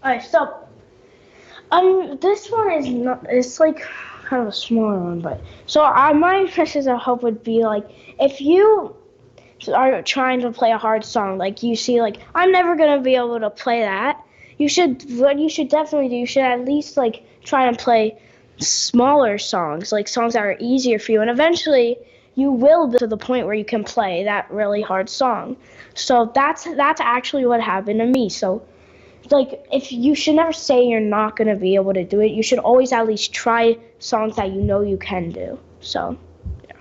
Alright, so this one is not. It's like kind of a smaller one, but so my message of hope would be like if you are trying to play a hard song, like you see, like I'm never gonna be able to play that. What you should definitely do, you should at least like try and play smaller songs, like songs that are easier for you, and eventually you will be to the point where you can play that really hard song. So that's actually what happened to me. So like if you should never say you're not going to be able to do it, you should always at least try songs that you know you can do. So yeah.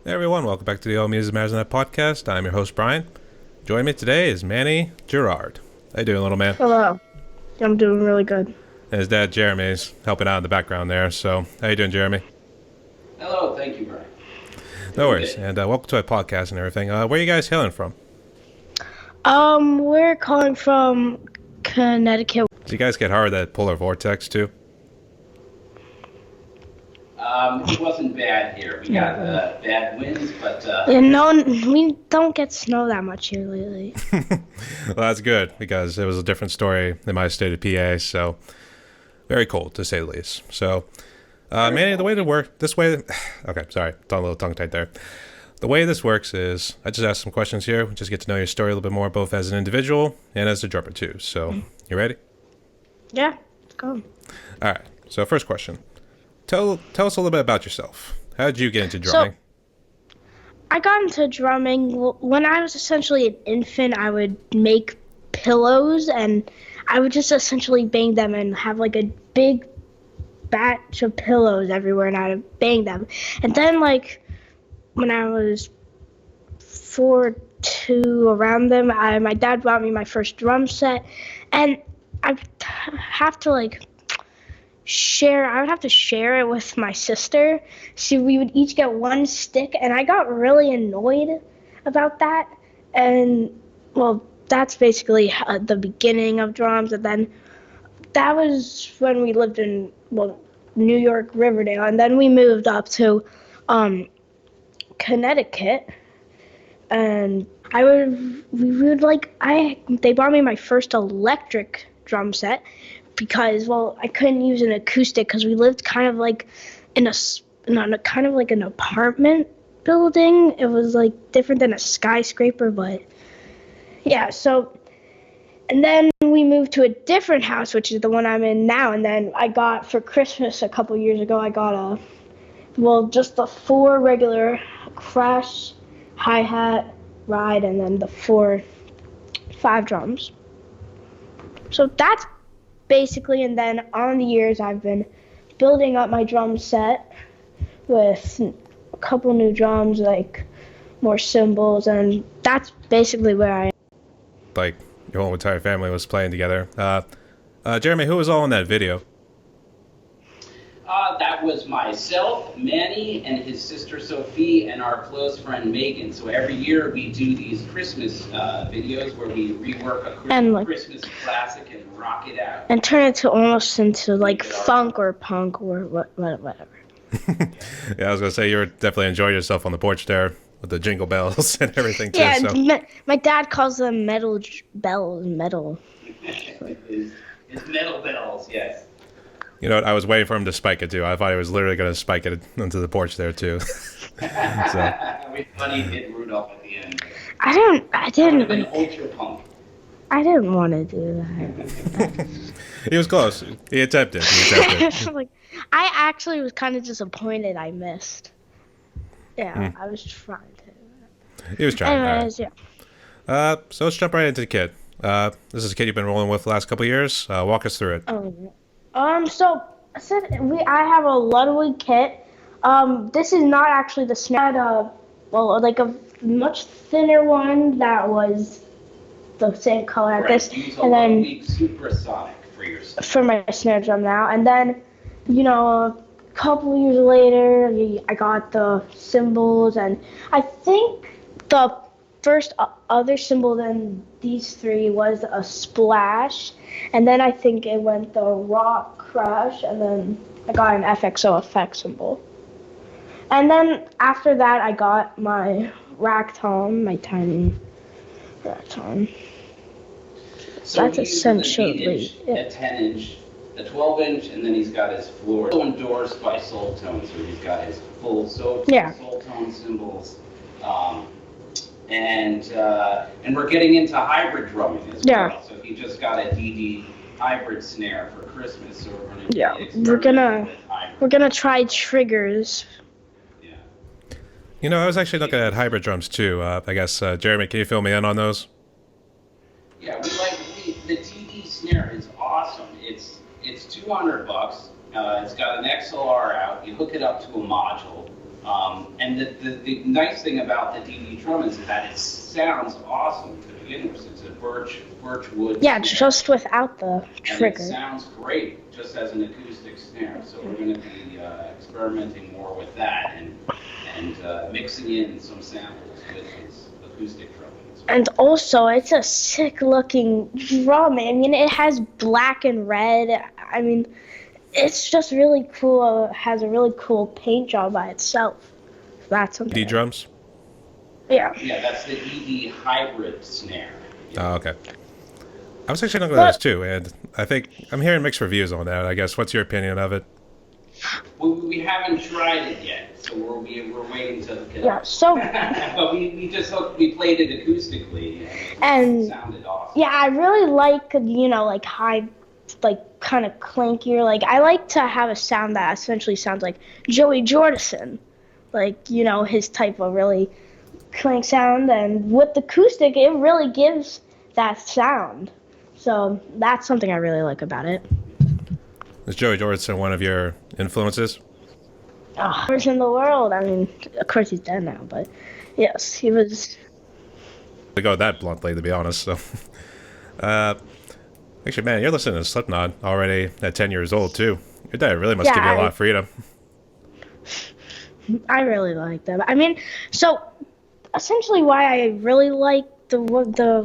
Hey everyone, welcome back to the All Music Matters Net podcast. I'm your host Brian. Joining me today is Manny Gerard. How you doing, little man? Hello. I'm doing really good. And his dad Jeremy is helping out in the background there. So how you doing, Jeremy? Hello, thank you, Brian. No worries. And welcome to our podcast and everything. Where are you guys hailing from? We're calling from Connecticut. Did you guys get hard at that polar vortex too? It wasn't bad here. We got bad winds, but We don't get snow that much here lately. Well, that's good because it was a different story in my state of PA. So very cold to say the least. So Manny, the way to work this way. Okay, sorry, a little tongue tight there. The way this works is I just ask some questions here. We just get to know your story a little bit more, both as an individual and as a drummer too. So you ready? Yeah, let's go. All right. So first question. Tell us a little bit about yourself. How did you get into drumming? So, I got into drumming when I was essentially an infant. I would make pillows and I would just essentially bang them and have like a big batch of pillows everywhere and I would bang them. And then like when I was 4, 2 around them, my dad bought me my first drum set and I would have to share it with my sister. So we would each get one stick, and I got really annoyed about that. And, well, that's basically the beginning of drums. And then that was when we lived in, New York, Riverdale. And then we moved up to Connecticut. And they bought me my first electric drum set. Because, I couldn't use an acoustic because we lived kind of like in an apartment building. It was like different than a skyscraper, but yeah, so, and then we moved to a different house, which is the one I'm in now, and then I got, for Christmas a couple years ago, I got just the 4 regular crash, hi-hat, ride, and then the 5 drums. So that's basically, and then on the years I've been building up my drum set with a couple new drums, like more cymbals, and that's basically where I am. Like your whole entire family was playing together. Jeremy, who was all in that video? that was myself, Manny, and his sister Sophie, and our close friend Megan. So every year we do these Christmas videos where we rework a Christmas classic and rock it out. And turn it to almost into like funk or punk or whatever. Yeah, I was going to say you were definitely enjoying yourself on the porch there with the jingle bells and everything too. Yeah, so. My dad calls them metal bells, metal. It's metal bells, yes. You know what? I was waiting for him to spike it too. I thought he was literally going to spike it into the porch there too. We funny hit Rudolph at the end. I didn't. Been ultra punk. I didn't want to do that. He was close. He attempted. Like, I actually was kind of disappointed I missed. Yeah, I was trying to. He was trying. Anyways, yeah. So let's jump right into the kid. This is a kid you've been rolling with the last couple of years. Walk us through it. So I have a Ludwig kit. This is not actually the snare. Like a much thinner one that was the same color as this, and then Supersonic for your for my snare drum now, and then a couple years later I got the cymbals, and I think the first other cymbal than these three was a splash, and then I think it went the rock crash, and then I got an FXO effect symbol. And then after that, I got my rack tom, my tiny rack tom. So That's he's essentially a 10-inch, a 12-inch, and then he's got his floor. So endorsed by Soul Tone, so he's got his full Soul Tone symbols. And we're getting into hybrid drumming as well. So he just got a DD hybrid snare for Christmas. So we're gonna try triggers. You know, I was actually looking at hybrid drums too. I guess Jeremy, can you fill me in on those? Yeah, the DD snare is awesome. It's $200. It's got an XLR out. You hook it up to a module. And the nice thing about the DD drum is that it sounds awesome to begin with. It's a birch wood. Yeah, snare. just without the trigger. And it sounds great just as an acoustic snare. So we're going to be experimenting more with that and mixing in some samples with his acoustic drum. And also, it's a sick-looking drum. I mean, it has black and red. I mean, it's just really cool. It has a really cool paint job by itself. That's something. D drums? Yeah. Yeah, that's the DD hybrid snare. Oh, okay. I was actually looking at those too, and I think I'm hearing mixed reviews on that. I guess. What's your opinion of it? We haven't tried it yet, so we're waiting to look it Yeah. up. So. But we played it acoustically, and it sounded awesome. Yeah, I really like like high, like kind of clankier. Like I like to have a sound that essentially sounds like Joey Jordison, like his type of really clank sound. And with the acoustic, it really gives that sound. So that's something I really like about it. Is Joey Jordison one of your influences? First in the world. I mean, of course he's dead now, but yes, he was. To go that bluntly, to be honest. So, actually, man, you're listening to Slipknot already at 10 years old too. Your dad really must give you a lot of freedom. I really like them. I mean, so essentially, why I really like the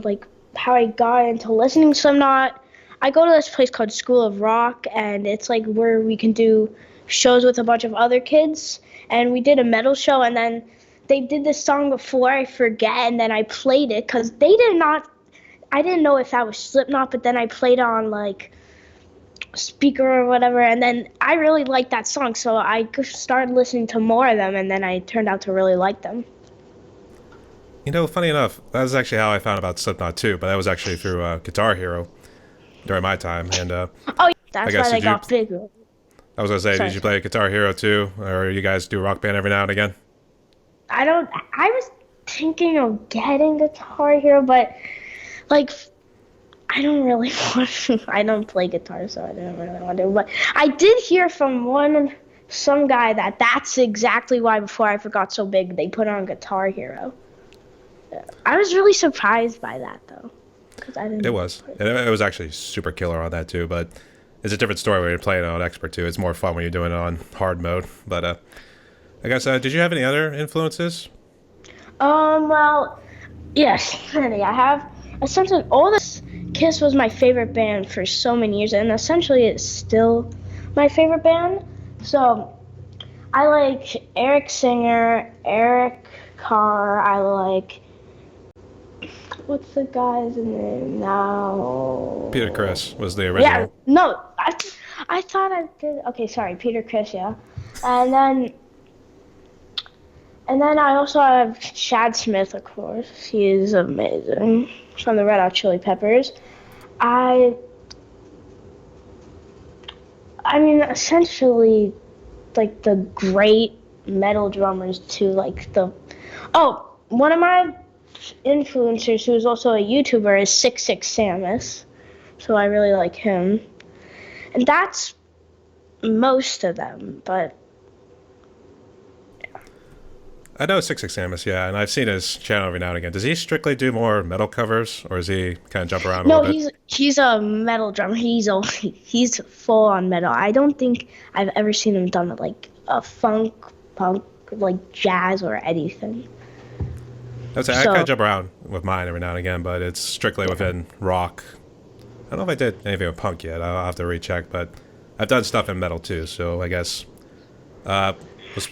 like how I got into listening to Slipknot. I go to this place called School of Rock, and it's like where we can do shows with a bunch of other kids. And we did a metal show, and then they did this song before, I forget, and then I played it because I didn't know if that was Slipknot, but then I played it on like speaker or whatever, and then I really liked that song, so I started listening to more of them, and then I turned out to really like them. You know, funny enough, that was actually how I found about Slipknot too, but that was actually through Guitar Hero during my time. And that's why they got bigger. I was gonna say, did you play Guitar Hero too, or you guys do Rock Band every now and again? I was thinking of getting Guitar Hero, but like I don't really want to. I don't play guitar, so I don't really want to. But I did hear from some guy that's exactly why before I forgot so big they put on Guitar Hero. I was really surprised by that though. It was. It was actually super killer on that too, but it's a different story when you're playing it on expert too. It's more fun when you're doing it on hard mode. But I guess did you have any other influences? Well, yes, Manny. I have essentially all this. Kiss was my favorite band for so many years, and essentially it's still my favorite band. So I like Eric Singer, Eric Carr. I like. What's the guy's name now? Peter Criss was the original. Yeah, no, I thought I did. Okay, sorry, Peter Criss, yeah. And then I also have Chad Smith, of course. He is amazing. From the Red Hot Chili Peppers. I mean, essentially, like the great metal drummers too. One of my influencers who is also a YouTuber is 66 Samus, so I really like him, and that's most of them. But I know 66 Samus, yeah, and I've seen his channel every now and again. Does he strictly do more metal covers, or does he kind of jump around a little bit? No, he's a metal drummer. He's full on metal. I don't think I've ever seen him done like a funk, punk, like jazz or anything. I kind So of jump around with mine every now and again, but it's strictly within rock. I don't know if I did anything with punk yet. I'll have to recheck, but I've done stuff in metal too. So I guess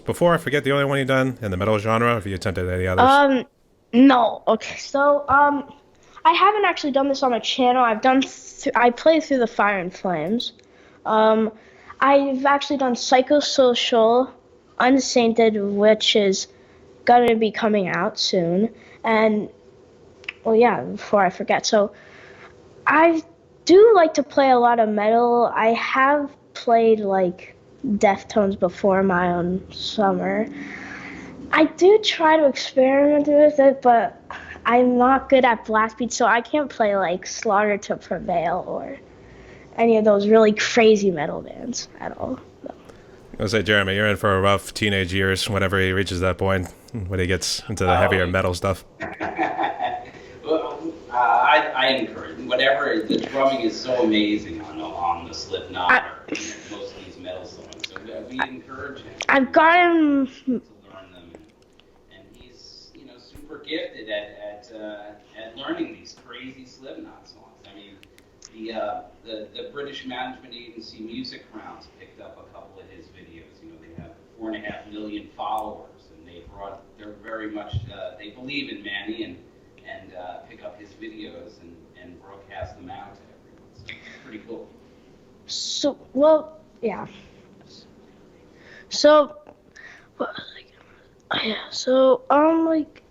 before I forget the only one you've done in the metal genre. Have you attempted any others? no. Okay. So I haven't actually done this on my channel. I played through the Fire and Flames. Um, I've actually done Psychosocial, Unsainted, which is gonna be coming out soon. And well, yeah, before I forget. So I do like to play a lot of metal. I have played like Deftones before my own summer. I do try to experiment with it, but I'm not good at blast beats, so I can't play like Slaughter to Prevail or any of those really crazy metal bands at all. So. I was say, Jeremy, you're in for a rough teenage years whenever he reaches that point, when he gets into the heavier metal stuff. Well, I encourage whatever. The drumming is so amazing on the Slipknot or most of these metal songs. So we encourage him. I've gotten to learn them, and he's super gifted at learning these crazy Slipknot songs. I mean, the British management agency Music Rounds picked up a couple of his videos. They have 4.5 million followers, and they're very much they believe in Manny and pick up his videos and broadcast them out to everyone. So it's pretty cool. So well, yeah. So, yeah. So like,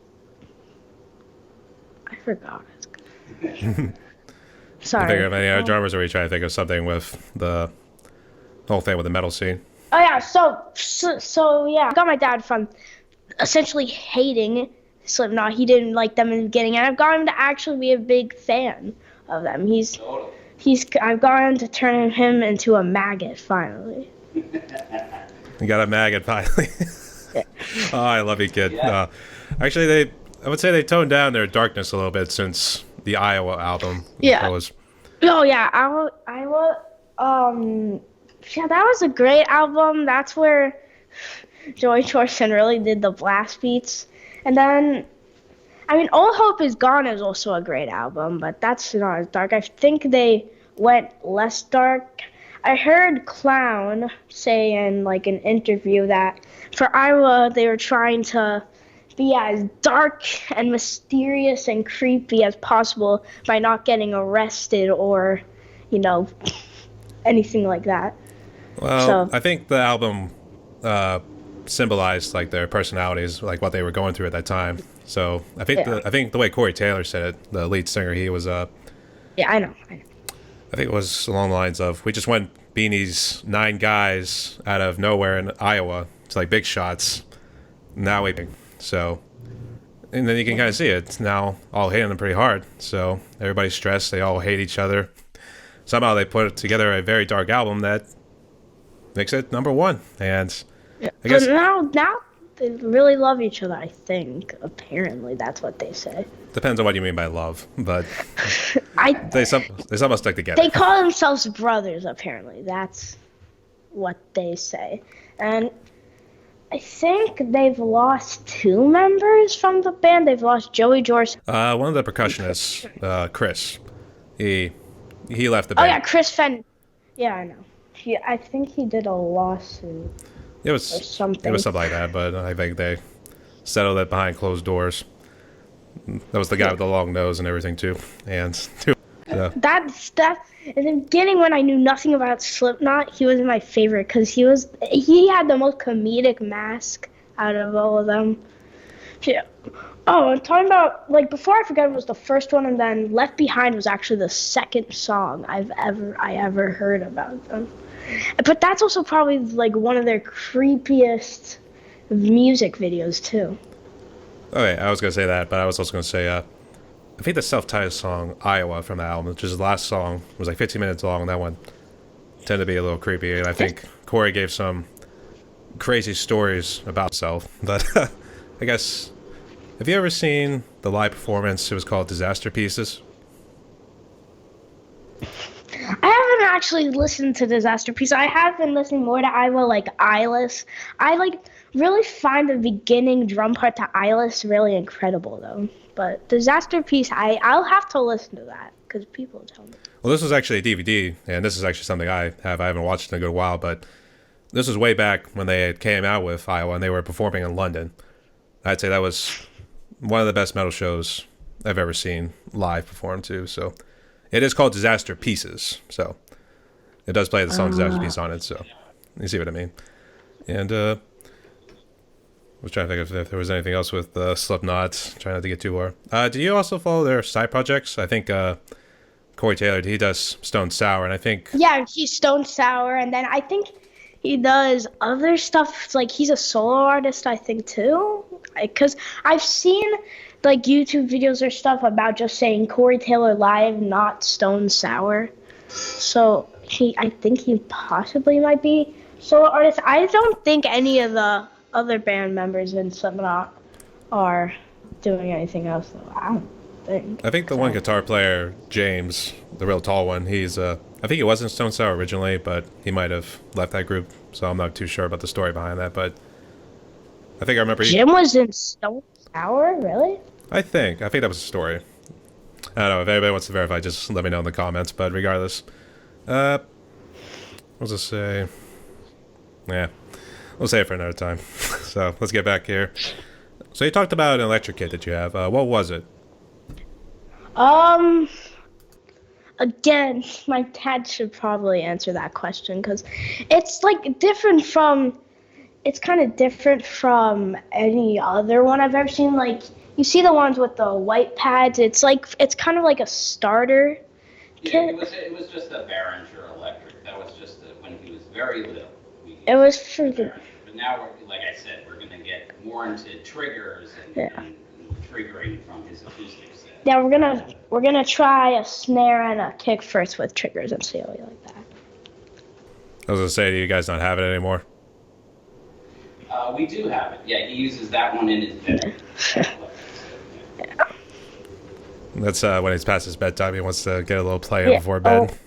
I forgot. Sorry. I think of any other drummers, or are you trying to think of something with the whole thing with the metal scene? Oh yeah. So yeah. I got my dad from essentially hating Slipknot. He didn't like them in the beginning, and I've got him to actually be a big fan of them. I've got him to turn him into a maggot finally. You got a maggot finally. Yeah. Oh, I love you, kid. Yeah. Actually, I would say they toned down their darkness a little bit since the Iowa album. Yeah. Oh yeah, yeah, that was a great album. That's where Joey Torson really did the blast beats. And then, I mean, All Hope Is Gone is also a great album, but that's not as dark. I think they went less dark. I heard Clown say in like an interview that for Iowa they were trying to be as dark and mysterious and creepy as possible by not getting arrested or, anything like that. Well, I think the album symbolized like their personalities, like what they were going through at that time. So I think the way Corey Taylor said it, the lead singer, he was yeah, I know. I think it was along the lines of, we just went being these 9 guys out of nowhere in Iowa to like big shots. Now so, and then you can kind of see it. It's now all hitting them pretty hard. So everybody's stressed. They all hate each other. Somehow they put together a very dark album that makes it #1. And I guess now they really love each other, I think. Apparently, that's what they say. Depends on what you mean by love, but they somehow stick together. They call themselves brothers, apparently. That's what they say. And I think they've lost 2 members from the band. They've lost Joey George. One of the percussionists, Chris, he left the band. Oh yeah, Chris Fenn. Yeah, I know. I think he did a lawsuit. It was something like that, but I think they settled it behind closed doors. That was the guy with the long nose and everything too. And That's in the beginning when I knew nothing about Slipknot, he was my favorite because he had the most comedic mask out of all of them. Yeah. Oh, I'm talking about, like, before I forget, it was the first one, and then Left Behind was actually the second song I ever heard about them. But that's also probably like one of their creepiest music videos too. Okay, I was gonna say that, but I was also gonna say I think the self-titled song Iowa from the album, which is the last song, was like 15 minutes long, and that one tended to be a little creepy. And I think Corey gave some crazy stories about himself. But I guess, have you ever seen the live performance? It was called Disaster Pieces. I actually listened to Disaster Piece. I have been listening more to Iowa, like Eyeless. I like really find the beginning drum part to Eyeless really incredible though. But Disaster Piece, I'll have to listen to that because people tell me. Well, this was actually a DVD, and this is actually something I haven't watched in a good while, but this was way back when they came out with Iowa and they were performing in London. I'd say that was one of the best metal shows I've ever seen live performed to. So it is called Disaster Pieces. So it does play the song Disaster Piece on it. So you see what I mean. And I was trying to think if there was anything else with Slipknot. Trying not to get too far. Do you also follow their side projects? I think Corey Taylor, he does Stone Sour, and I think... Yeah, he's Stone Sour, and then I think he does other stuff, like he's a solo artist, I think, too. Because I've seen, like, YouTube videos or stuff about just saying Corey Taylor live, not Stone Sour. So, I think he possibly might be solo artist. I don't think any of the other band members in Slipknot are doing anything else, though. I don't think. I think the one guitar player, James, the real tall one, he's I think he was in Stone Sour originally, but he might have left that group, so I'm not too sure about the story behind that, but I think I remember Jim was in Stone Sour, really? I think that was the story. I don't know, if anybody wants to verify, just let me know in the comments, but regardless. What was I say? Yeah, we'll save it for another time. So, let's get back here. So you talked about an electric kit that you have. What was it? Again, my dad should probably answer that question because it's like different from, it's kind of different from any other one I've ever seen. Like, you see the ones with the white pads, it's like, it's kind of like a starter kit. Yeah, it was just a Behringer electric. That was just when he was very little. It was for the... But now, like I said, we're going to get more into triggers and triggering from his acoustic set. Yeah, we're gonna try a snare and a kick first with triggers and see how we like that. I was gonna say, do you guys not have it anymore? We do have it. Yeah, he uses that one in his bed. Yeah. That's when he's past his bedtime. He wants to get a little play before bed.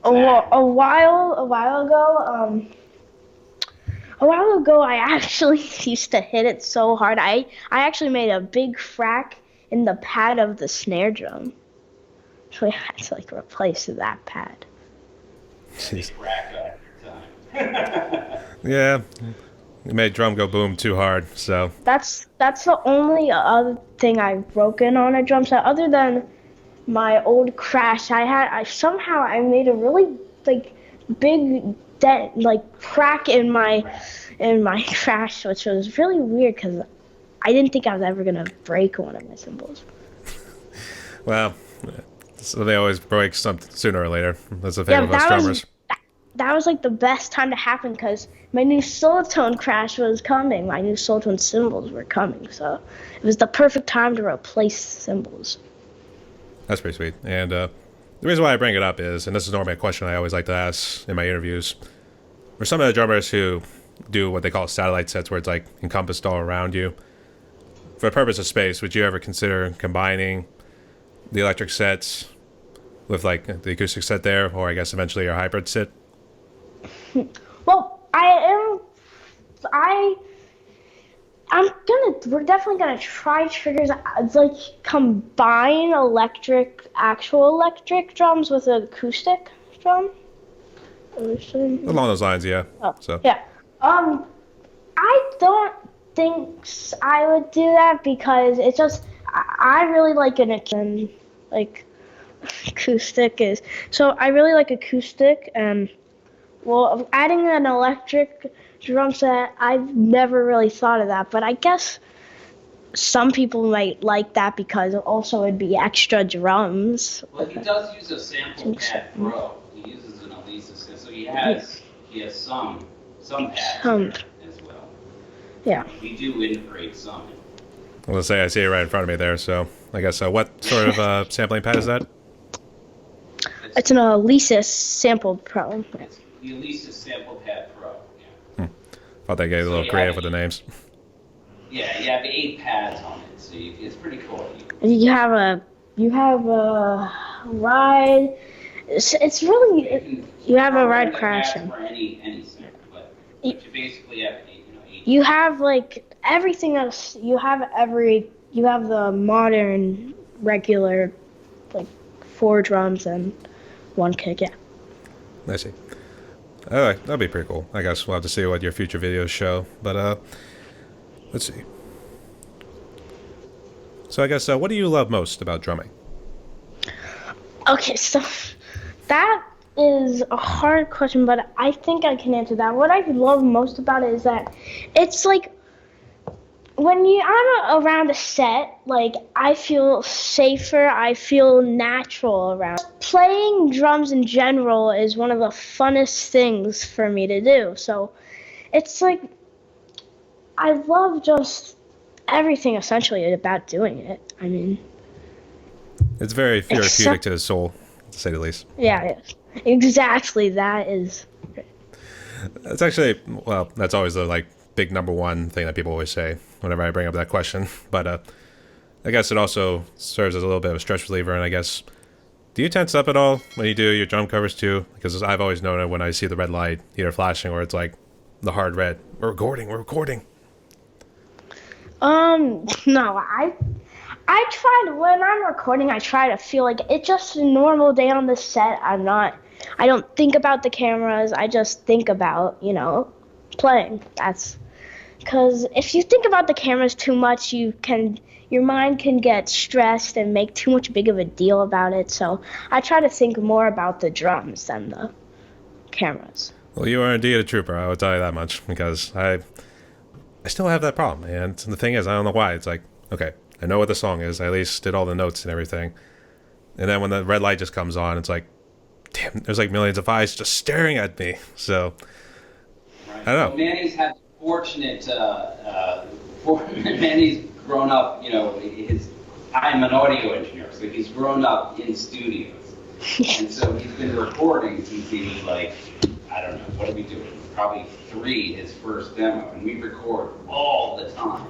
A while ago, I actually used to hit it so hard. I actually made a big crack in the pad of the snare drum. So we had to like replace that pad. Jeez. Yeah. You made drum go boom too hard, so. That's the only other thing I've broken on a drum set. Other than my old crash, I somehow made a really like big dent, like crack in my crash, which was really weird because I didn't think I was ever gonna break one of my cymbals. Well, so they always break something sooner or later. That's the fate of us drummers. That was like the best time to happen because my new Solitone crash was coming. My new Solitone cymbals were coming, so it was the perfect time to replace cymbals. That's pretty sweet. And the reason why I bring it up is, and this is normally a question I always like to ask in my interviews, for some of the drummers who do what they call satellite sets, where it's like encompassed all around you, for the purpose of space, would you ever consider combining the electric sets with like the acoustic set there, or I guess eventually your hybrid set? Well, we're definitely gonna try triggers, like combine actual electric drums with an acoustic drum. Along those lines, yeah. Oh, so. Yeah. I don't think I would do that because it's just, I really like acoustic is, so I really like acoustic, and well, adding an electric drum set, I've never really thought of that, but I guess some people might like that because also it'd be extra drums. Well, he does use a sample pad Pro. He uses an Elisa, so he has some pads as well. Yeah. We do integrate some. I was gonna say, I see it right in front of me there, so I guess what sort of sampling pad is that? It's an Elisa Sample Pro. It's the Elisa Sample Pad Pro. Yeah. Thought they gave a little creative with the names. Yeah, you have 8 pads on it, so it's pretty cool. You have a ride, It's really you have a right crash question. for any singer, but you basically have you have like everything else. You have the modern regular like 4 drums and 1 kick. Yeah. I see. All right, that'll be pretty cool. I guess we'll have to see what your future videos show. But let's see. So I guess what do you love most about drumming? Okay, so that is a hard question, but I think I can answer that. What I love most about it is that it's like when I'm around a set, like I feel safer, I feel natural around. Playing drums in general is one of the funnest things for me to do. So it's like I love just everything essentially about doing it. I mean, it's very therapeutic to the soul, to say the least. Yeah, exactly. That is. That's actually, well, that's always the like big number one thing that people always say whenever I bring up that question. But I guess it also serves as a little bit of a stress reliever. And I guess, do you tense up at all when you do your drum covers too? Because I've always known it when I see the red light either flashing or it's like the hard red. We're recording. No, I try to, when I'm recording, I try to feel like it's just a normal day on the set. I don't think about the cameras. I just think about, playing. That's because if you think about the cameras too much, your mind can get stressed and make too much big of a deal about it. So I try to think more about the drums than the cameras. Well, you are indeed a trooper, I will tell you that much, because I still have that problem. And the thing is, I don't know why. It's like, okay, I know what the song is. I at least did all the notes and everything. And then when the red light just comes on, it's like, damn, there's like millions of eyes just staring at me. So, right. I don't know. Well, Manny's had fortunate, Manny's grown up, I'm an audio engineer, so he's grown up in studios. And so he's been recording since he was like, I don't know, what are we doing? Probably 3, his first demo, and we record all the time.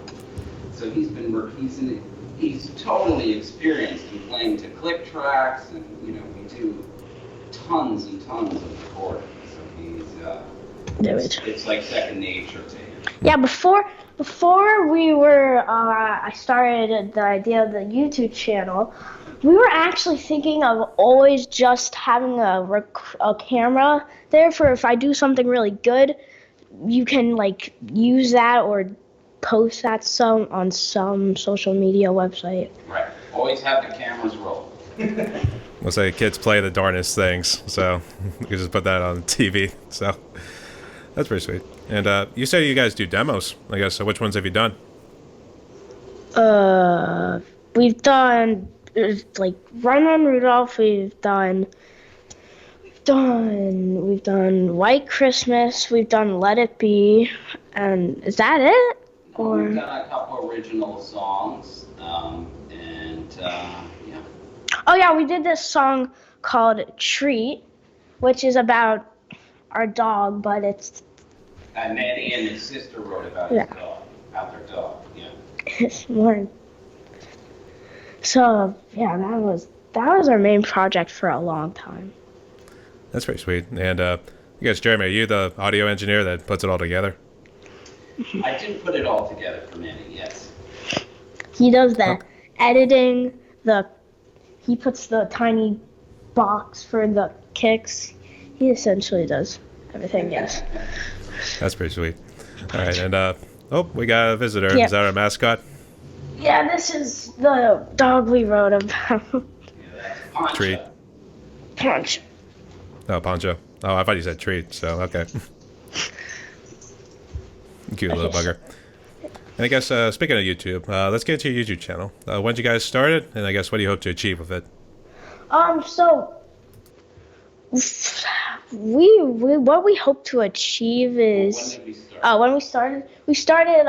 So he's totally experienced in playing to click tracks, and we do tons and tons of recording. So it's like second nature to him. Yeah, before I started the idea of the YouTube channel, we were actually thinking of always just having a camera there for if I do something really good, you can like use that or post that on some social media website. Right. Always have the cameras roll. We'll say kids play the darnest things, so you can just put that on TV. So that's pretty sweet. And you say you guys do demos, I guess. So which ones have you done? We've done like Run Run Rudolph. We've done White Christmas. We've done Let It Be, and is that it? Or we've done a couple original songs, yeah. Oh yeah, we did this song called Treat, which is about our dog, but it's. Manny and his sister wrote about his dog, about their dog. Yeah. It's more. So yeah, that was our main project for a long time. That's pretty sweet. And I guess, Jeremy, are you the audio engineer that puts it all together? I did put it all together for Manny, yes. He does the editing, he puts the tiny box for the kicks. He essentially does everything, yes. That's pretty sweet. All right, and we got a visitor. Yep. Is that our mascot? Yeah, this is the dog we wrote about. Yeah, that's Poncho. Treat. Punch. Oh, Poncho. Oh, I thought you said treat, so okay. Cute little bugger. And I guess, speaking of YouTube, let's get to your YouTube channel. When did you guys start it, and I guess what do you hope to achieve with it? So what we hope to achieve is When did we start? we started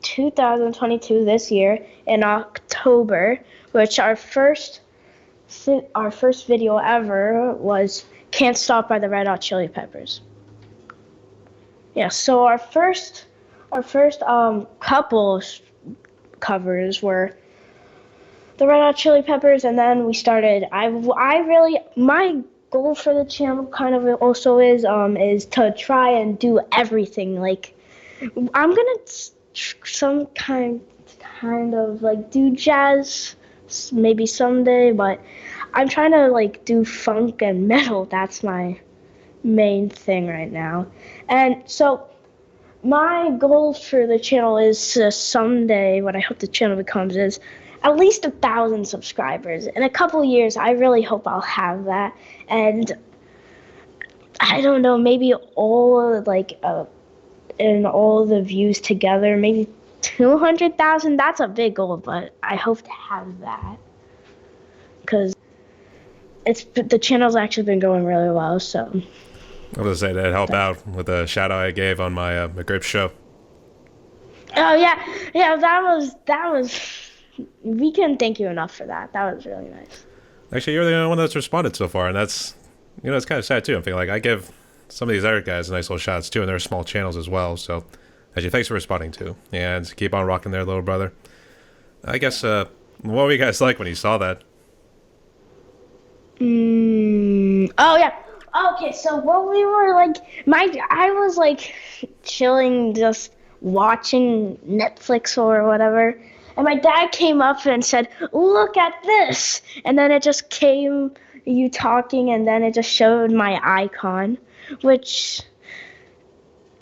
2022 this year in October, which our first video ever was Can't Stop by the Red Hot Chili Peppers. Yeah, so our first couple covers were the Red Hot Chili Peppers, and then we started. My goal for the channel kind of also is to try and do everything. Like, I'm gonna some kind of like do jazz maybe someday, but I'm trying to like do funk and metal. That's my main thing right now. And so my goal for the channel is to someday, what I hope the channel becomes is at least 1,000 subscribers. In a couple years, I really hope I'll have that. And I don't know, maybe all and all the views together, maybe 200,000. That's a big goal, but I hope to have that because the channel's actually been going really well. So I was gonna say that help out with the shout out I gave on my McGrip show. Oh yeah, that was. We couldn't thank you enough for that. That was really nice. Actually, you're the only one that's responded so far, and that's it's kind of sad too. I'm feeling like I give some of these other guys nice little shots too, and they're small channels as well. So, actually, thanks for responding too, and keep on rocking there, little brother. I guess what were you guys like when you saw that? Oh yeah. Okay, so what we were like, I was like chilling, just watching Netflix or whatever, and my dad came up and said, "Look at this," and then it just came you talking, and then it just showed my icon, which.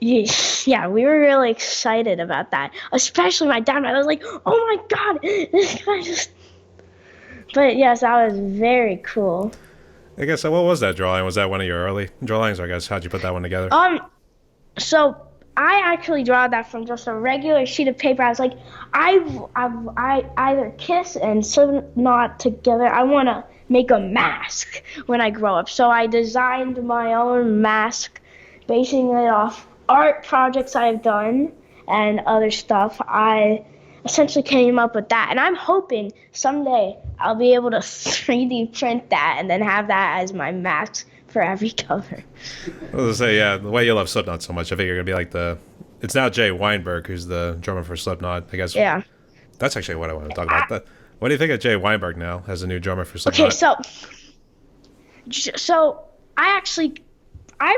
Yeah, we were really excited about that. Especially my dad. I was like, "Oh my God, this guy just." But yes, that was very cool. I guess what was that drawing? Was that one of your early drawings, or I guess how'd you put that one together? So I actually draw that from just a regular sheet of paper. I was like, I either Kiss and Slipknot together. I want to make a mask when I grow up. So I designed my own mask, basing it off art projects I've done and other stuff. I essentially came up with that, and I'm hoping someday I'll be able to 3D print that and then have that as my mask for every cover. I was gonna say, yeah, the way you love Slipknot so much, I think you're gonna be like it's now Jay Weinberg who's the drummer for Slipknot, I guess. Yeah. That's actually what I want to talk about. What do you think of Jay Weinberg now as a new drummer for Slipknot? Okay, so I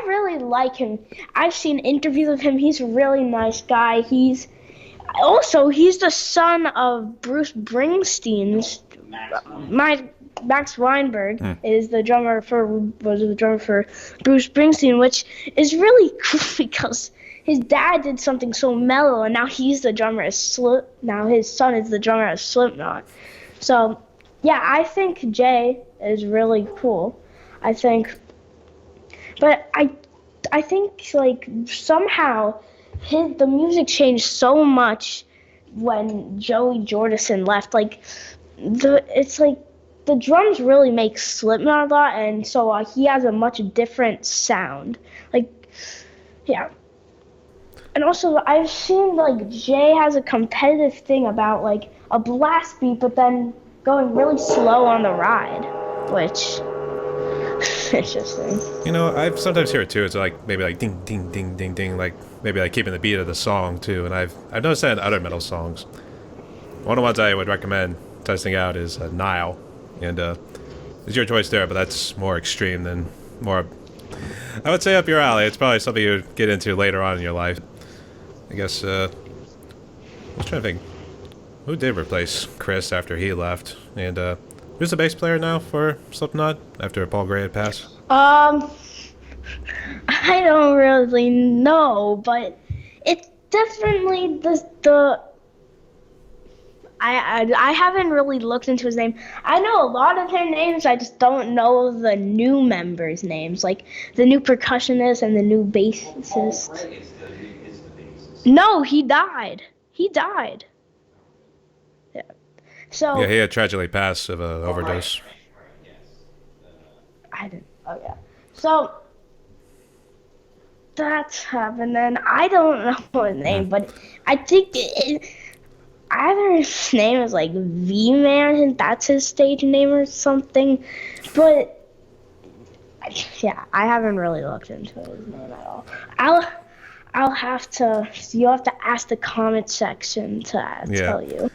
really like him. I've seen interviews of him. He's a really nice guy. He's the son of Bruce Springsteen's. Max Weinberg was the drummer for Bruce Springsteen, which is really cool because his dad did something so mellow, and now he's the drummer now his son is the drummer of Slipknot. So, yeah, I think Jay is really cool. I think like somehow the music changed so much when Joey Jordison left. Like the drums really make Slipknot a lot, and so he has a much different sound. Like, yeah. And also, I've seen like Jay has a competitive thing about like a blast beat, but then going really slow on the ride, which interesting. I've sometimes hear it too. It's like maybe like ding, ding, ding, ding, ding, like maybe like keeping the beat of the song too. And I've noticed that in other metal songs. One of the ones I would recommend testing out is Nile. And it's your choice there, but that's more extreme than more, I would say, up your alley. It's probably something you'd get into later on in your life. I guess, I was trying to think, who did replace Chris after he left? And who's the bass player now for Slipknot after Paul Gray had passed? I don't really know, but it's definitely the I haven't really looked into his name. I know a lot of their names. I just don't know the new members' names, like the new percussionist and the new bassist. Is the bassist. No, he died. Yeah. So. Yeah, he had tragically passed of an overdose. I didn't. Oh yeah. So. That's happened. And I don't know his name, but I think either his name is like V-Man, and that's his stage name or something. But yeah, I haven't really looked into his name at all. You'll have to ask the comment section to tell you.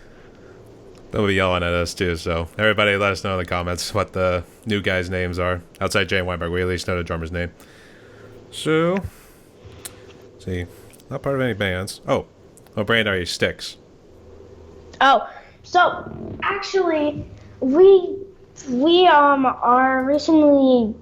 They'll be yelling at us too. So everybody, let us know in the comments what the new guys' names are. Outside Jay Weinberg, we at least know the drummer's name. So, let's see, not part of any bands. Oh, what brand are you? Sticks. Oh, so actually, we are recently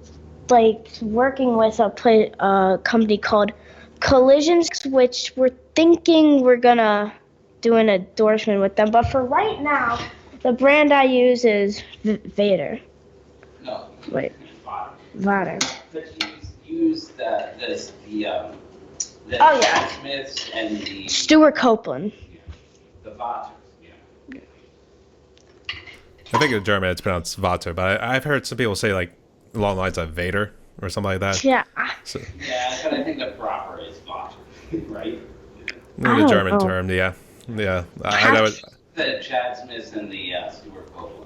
like working with a company called Collisions, which we're thinking we're gonna do an endorsement with them. But for right now, the brand I use is Vader. No. Wait. Vader. But use the Oh, yeah. Smiths and the Stuart Copeland. the Vaters. Yeah. I think in German it's pronounced Vater, but I've heard some people say like along the lines of Vader or something like that. Yeah. So, Yeah, but I think the proper is Vater, right? the German term, yeah. Yeah. I know it. The Chad Smiths and the Stuart Copelands.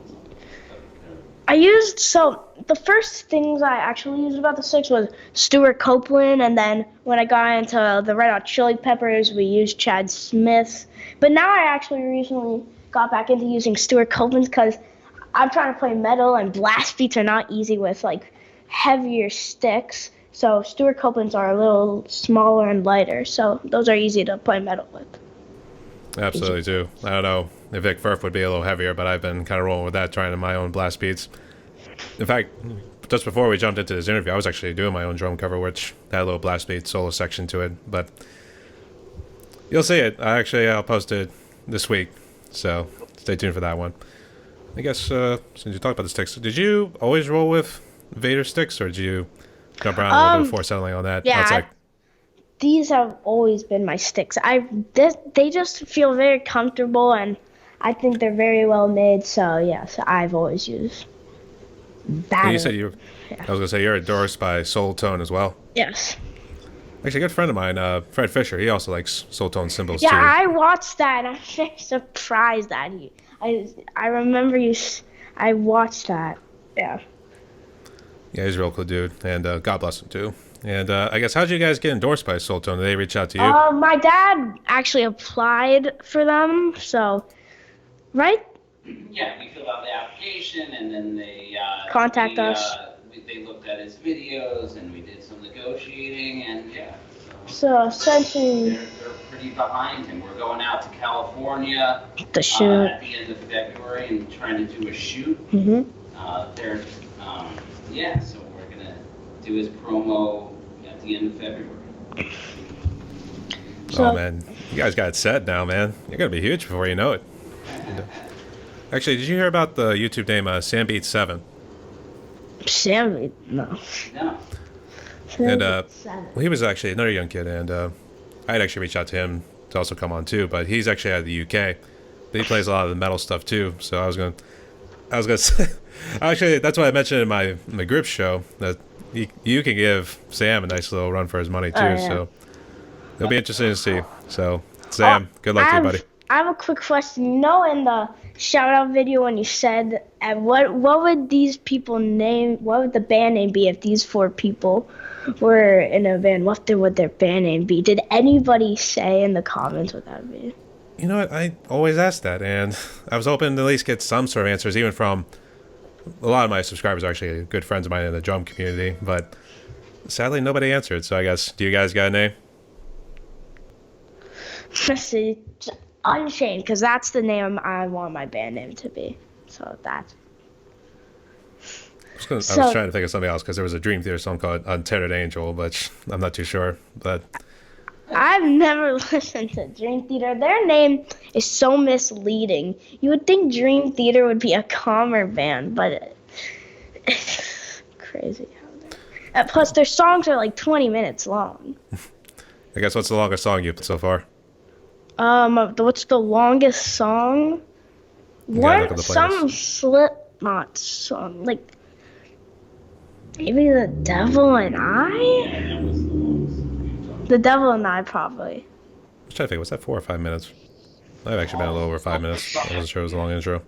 So the first things I actually used about the Sticks was Stuart Copeland, and then when I got into the Red Hot Chili Peppers, we used Chad Smith. But now I actually recently got back into using Stuart Copeland because I'm trying to play metal, and blast beats are not easy with like heavier sticks. So Stuart Copelands are a little smaller and lighter, so those are easy to play metal with. Absolutely too. I don't know if Vic Firth would be a little heavier, but I've been kind of rolling with that, trying to my own blast beats. In fact, just before we jumped into this interview, I was actually doing my own drum cover, which had a little blast beat solo section to it. But you'll see it. I'll post it this week, so stay tuned for that one. I guess since you talked about the sticks, did you always roll with Vader sticks, or did you jump around a little bit before settling on that? Yeah. These have always been my sticks. They just feel very comfortable, and I think they're very well made. So yes, I've always used that. You said I was gonna say you're endorsed by Soul Tone as well. Yes. Actually, a good friend of mine, Fred Fisher, he also likes Soul Tone cymbals too. Yeah, I watched that, and I'm very surprised that I remember I watched that. Yeah. Yeah, he's a real cool dude, and God bless him too. And I guess, how'd you guys get endorsed by Soul Tone? Did they reach out to you? My dad actually applied for them, so, right? Yeah, we filled out the application, and then they Contact us. They looked at his videos, and we did some negotiating, and yeah. So essentially, they're pretty behind him. We're going out to California the shoot. At the end of February and trying to do a shoot. Mm-hmm. So we're gonna do his promo at the end of February. Oh man, you guys got it set now, man. You're gonna be huge before you know it. Actually, did you hear about the YouTube name Sambeat7? No. No. And well, he was actually another young kid, and I had actually reached out to him to also come on too, but he's actually out of the UK, but he plays a lot of the metal stuff too. So I was gonna say, actually, that's what I mentioned in my group show, that you can give Sam a nice little run for his money too. Yeah. So it'll be interesting to see. So Sam, good luck to you, buddy. I have a quick question. You know, in the shout out video when you said, what would these people name? What would the band name be if these 4 people were in a band? What would their band name be? Did anybody say in the comments what that would be? You know what? I always ask that, and I was hoping to at least get some sort of answers, even from a lot of my subscribers are actually good friends of mine in the drum community, but sadly nobody answered. So I guess, do you guys got a name? Let's see. Unchained, because that's the name I want my band name to be. So that's. I was trying to think of something else because there was a Dream Theater song called Untethered Angel, but I'm not too sure. But I've never listened to Dream Theater. Their name is so misleading. You would think Dream Theater would be a calmer band, but it's crazy. Plus, their songs are like 20 minutes long. I guess, what's the longest song you've played so far? What's the longest song? Some Slipknot song, like maybe The Devil and I. The Devil and I, probably. I was trying to think, was that 4 or 5 minutes? I've actually been a little over 5 minutes. I wasn't sure it was a long intro.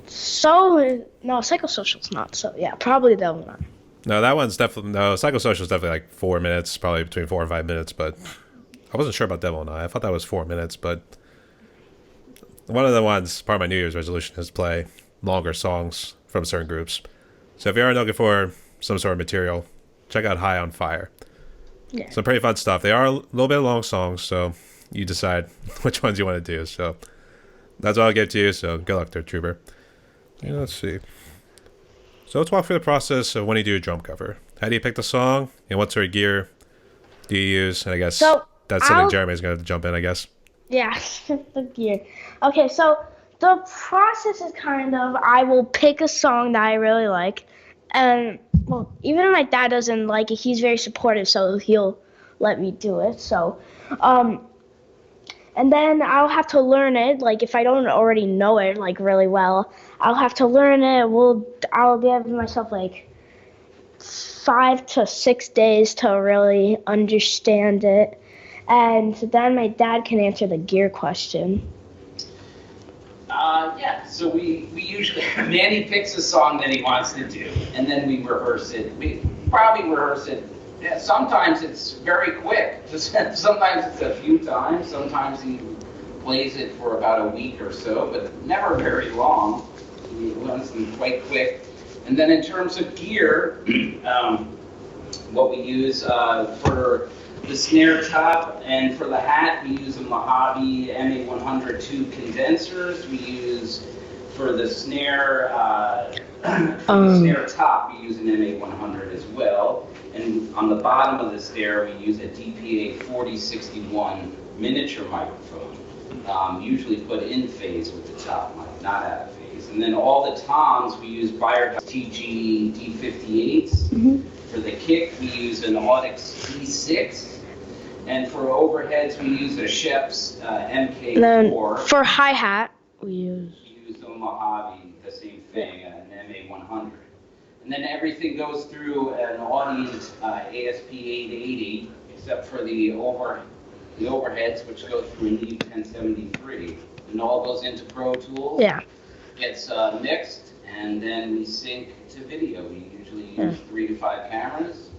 So no, Psychosocial's not. So yeah, probably The Devil and I. No, that one's definitely Psychosocial's definitely like 4 minutes, probably between 4 and 5 minutes, but I wasn't sure about Devil and I thought that was 4 minutes, but one of the ones, part of my New Year's resolution is play longer songs from certain groups. So if you are looking for some sort of material, check out High on Fire. Yeah. Some pretty fun stuff. They are a little bit long songs, so you decide which ones you want to do. So that's all I'll give to you. So good luck there, Trooper. Yeah, let's see. So let's walk through the process of when you do a drum cover. How do you pick the song? And what sort of gear do you use? And I guess that's something Jeremy's going to jump in, I guess. Yeah, the gear. Okay, so the process is kind of, I will pick a song that I really like. And, well, even if my dad doesn't like it, he's very supportive, so he'll let me do it. So, and then I'll have to learn it. Like, if I don't already know it, like, really well, I'll have to learn it. I'll give myself, like, 5 to 6 days to really understand it. And then my dad can answer the gear question. Yeah, so we usually, Manny picks a song that he wants to do, and then we rehearse it. We probably rehearse it. Yeah, sometimes it's very quick. Sometimes it's a few times. Sometimes he plays it for about a week or so, but never very long. He learns them quite quick. And then in terms of gear, what we use for the snare top and for the hat, we use a Mojave MA102 condensers. We use for the snare snare top, we use an MA100 as well. And on the bottom of the snare, we use a DPA 4061 miniature microphone, usually put in phase with the top mic, not out of phase. And then all the toms, we use Beyer TG D58s. Mm-hmm. For the kick, we use an Audix D6. And for overheads, we use a Shep's MK4. Then for hi-hat, we use a Mojave, the same thing, an MA100. And then everything goes through an Audience ASP880, except for the overheads, which go through an E1073. And all goes into Pro Tools. Yeah. Gets mixed, and then we sync to video. We usually use 3 to 5 cameras.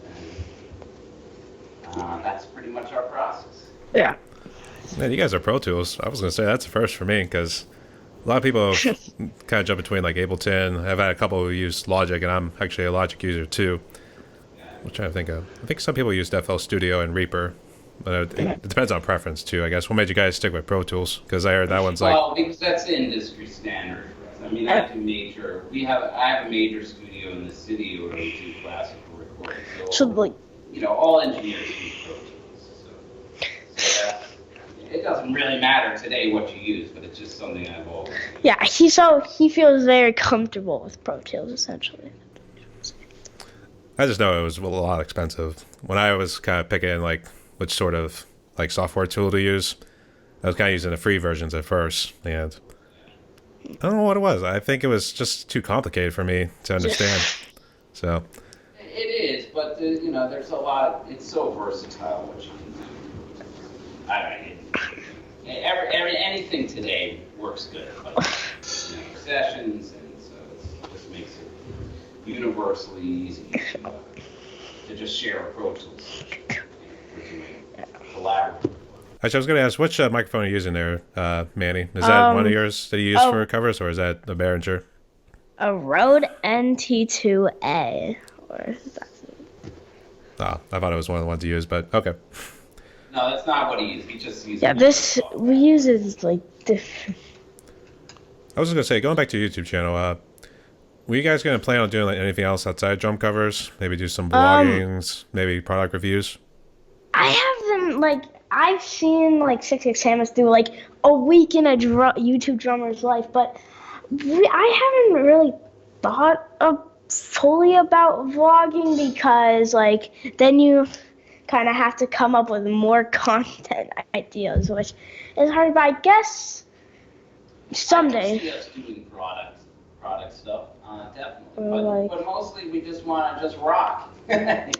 That's pretty much our process. Yeah. Man, you guys are Pro Tools. I was going to say that's a first for me because a lot of people kind of jump between like Ableton. I've had a couple who use Logic, and I'm actually a Logic user too. I'm trying to think of. I think some people use FL Studio and Reaper, but it depends on preference too, I guess. What made you guys stick with Pro Tools? Because I heard that one's like... Well, because that's the industry standard for us. I mean, I have a major studio in the city where we do classical recording. So like... all engineers use Pro Tools. So it doesn't really matter today what you use, but it's just something I've always used. Yeah, he feels very comfortable with Pro Tools, essentially. I just know it was a lot expensive. When I was kind of picking like which sort of like software tool to use, I was kind of using the free versions at first, and I don't know what it was. I think it was just too complicated for me to understand. So it is, but there's a lot. It's so versatile. What you can do. I don't know. Anything today works good, but sessions, and so it just makes it universally easy to just share a Pro Tools. Collaborative. Actually, I was going to ask, which microphone are you using there, Manny? Is that one of yours that you use for covers, or is that the Behringer? A Rode NT2A. Or is that? Oh, I thought it was one of the ones you used, but okay. No, that's not what he used. He just used. Yeah, we use it like different. I was just going to say, going back to your YouTube channel, were you guys going to plan on doing like anything else outside drum covers? Maybe do some vloggings, maybe product reviews? I haven't, I've seen, 6X Samus do, a week in a YouTube drummer's life, but I haven't really thought fully about vlogging because, then you kind of have to come up with more content ideas, which is hard, but I guess someday. I can see us doing product stuff, definitely. But mostly we just want to just rock, and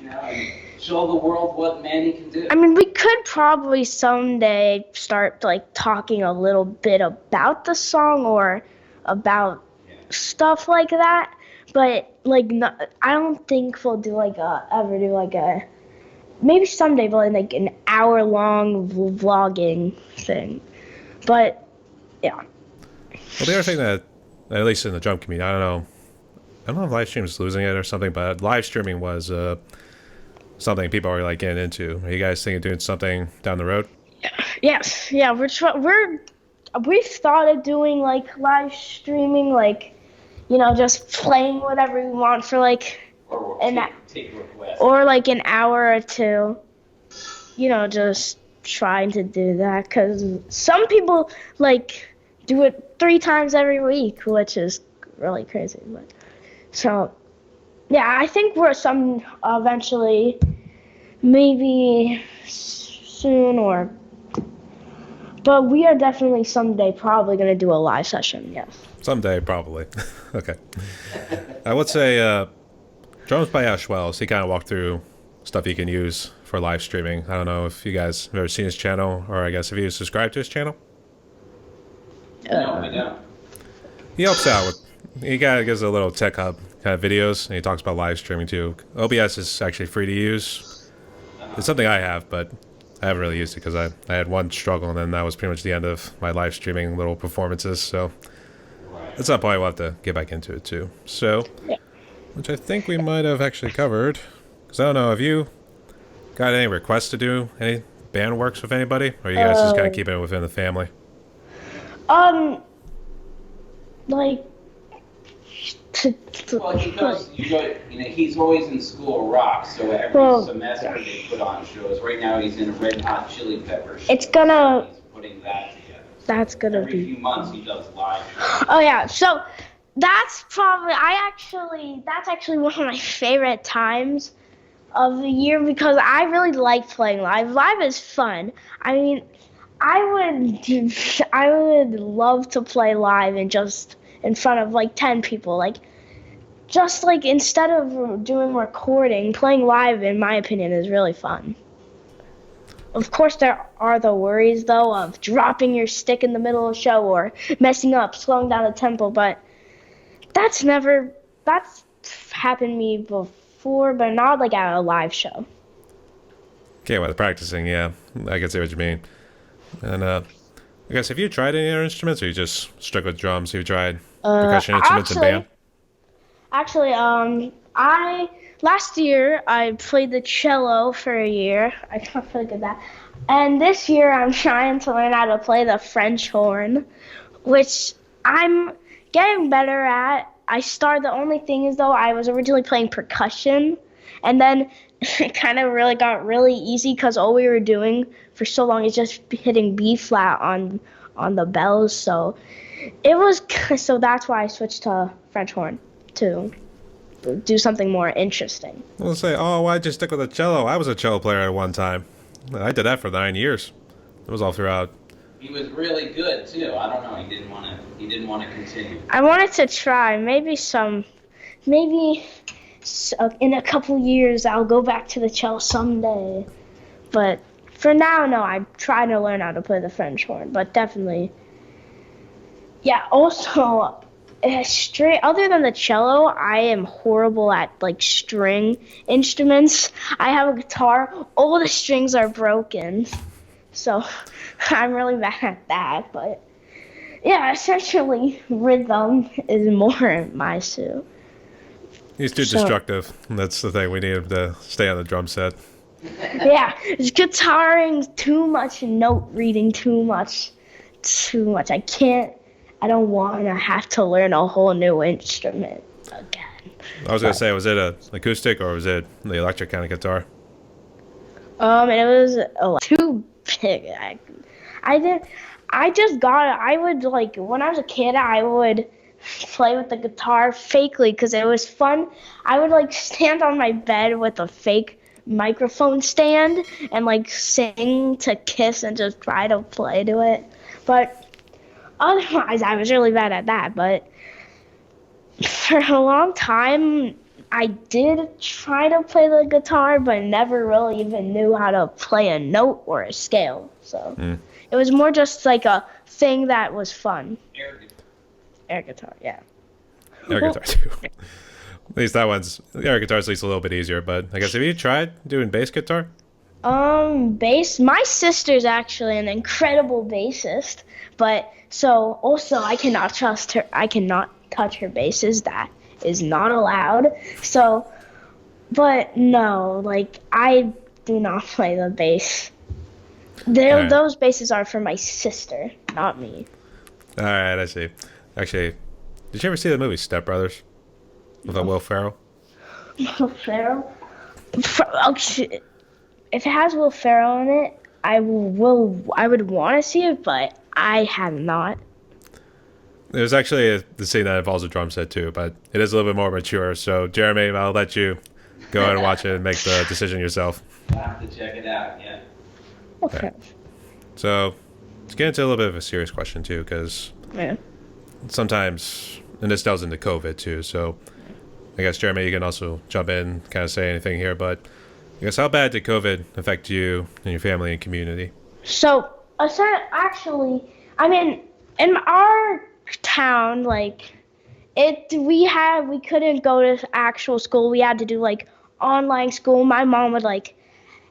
show the world what Manny can do. I mean, we could probably someday start talking a little bit about the song or about stuff like that. But I don't think we'll do ever do maybe someday, but an hour-long vlogging thing. But yeah. Well, the other thing that, at least in the drum community, I don't know if live stream is losing it or something, but live streaming was something people are like getting into. Are you guys thinking of doing something down the road? Yes, yeah, we've thought of doing like live streaming, like just playing whatever we want for like Take requests. or like an hour or two. Just trying to do that because some people like do it 3 times every week, which is really crazy. But so yeah, I think we're some eventually, maybe soon but we are definitely someday probably going to do a live session, yes. Someday, probably. Okay. I would say Drums by Ash Wells, he kind of walked through stuff you can use for live streaming. I don't know if you guys have ever seen his channel, or I guess if you subscribe to his channel. No, I don't. He helps out with, he kind of gives a little tech hub kind of videos, and he talks about live streaming too. OBS is actually free to use. It's something I have, but I haven't really used it because I had one struggle, and then that was pretty much the end of my live streaming little performances. So at some point we'll have to get back into it too. So, which I think we might have actually covered. Because I don't know, have you got any requests to do any band works with anybody? Or are you guys just kind of keeping it within the family? Like, Well, he's always in school rock, so every semester they put on shows. Right now he's in a Red Hot Chili Peppers show. It's gonna. He's putting that together. That's gonna Every be. few months he does live shows. Oh yeah, so that's probably that's actually one of my favorite times of the year because I really like playing live. Live is fun. I mean, I would love to play live and just in front of like 10 people, like just like instead of doing recording, playing live in my opinion is really fun. Of course, there are the worries, though, of dropping your stick in the middle of the show or messing up, slowing down the tempo, but that's happened to me before, but not like at a live show. Okay, well, practicing, yeah. I can see what you mean. And I guess, have you tried any other instruments, or you just stuck with drums? Have you tried percussion instruments in band? Actually, last year I played the cello for a year. I got really good at that. And this year I'm trying to learn how to play the French horn, which I'm getting better at. The only thing is though, I was originally playing percussion, and then it kind of really got really easy because all we were doing for so long is just hitting B flat on the bells. So that's why I switched to French horn to do something more interesting. We'll say, oh, why'd you stick with the cello? I was a cello player at one time. I did that for 9 years. It was all throughout. He was really good too. I don't know. He didn't want to continue. I wanted to try. Maybe in a couple years I'll go back to the cello someday. But for now, no. I'm trying to learn how to play the French horn. But definitely, yeah. Also, other than the cello, I am horrible at like string instruments. I have a guitar. All the strings are broken. So I'm really bad at that, but yeah, essentially rhythm is more my suit. He's too destructive. That's the thing. We need him to stay on the drum set. Yeah, it's guitaring too much and note reading too much. I don't want to have to learn a whole new instrument again. I was going to say, was it an acoustic or was it the electric kind of guitar? It was too big. I would like, when I was a kid, I would play with the guitar fakely because it was fun. I would like stand on my bed with a fake microphone stand and like sing to Kiss and just try to play to it. But otherwise, I was really bad at that. But for a long time, I did try to play the guitar, but never really even knew how to play a note or a scale. So it was more just like a thing that was fun. Air guitar, yeah. Air guitar, too. At least that one's, the air guitar is at least a little bit easier, but I guess have you tried doing bass guitar? Bass. My sister's actually an incredible bassist, but so also I cannot trust her. I cannot touch her basses. That is not allowed. So, but no, like I do not play the bass. Alright. Those basses are for my sister, not me. All right, I see. Actually, did you ever see the movie Step Brothers with Will Ferrell? Will Ferrell? Okay, if it has Will Ferrell in it, I would want to see it, but I have not. There's actually the scene that involves a drum set too, but it is a little bit more mature. So, Jeremy, I'll let you go ahead and watch it and make the decision yourself. I'll have to check it out, yeah. Okay. So, let's get into a little bit of a serious question too, because Yeah. sometimes, and this delves into COVID too, so I guess, Jeremy, you can also jump in, kind of say anything here, but I guess how bad did COVID affect you and your family and community? So, actually, I mean, in our town, like, we couldn't go to actual school. We had to do, like, online school. My mom would, like,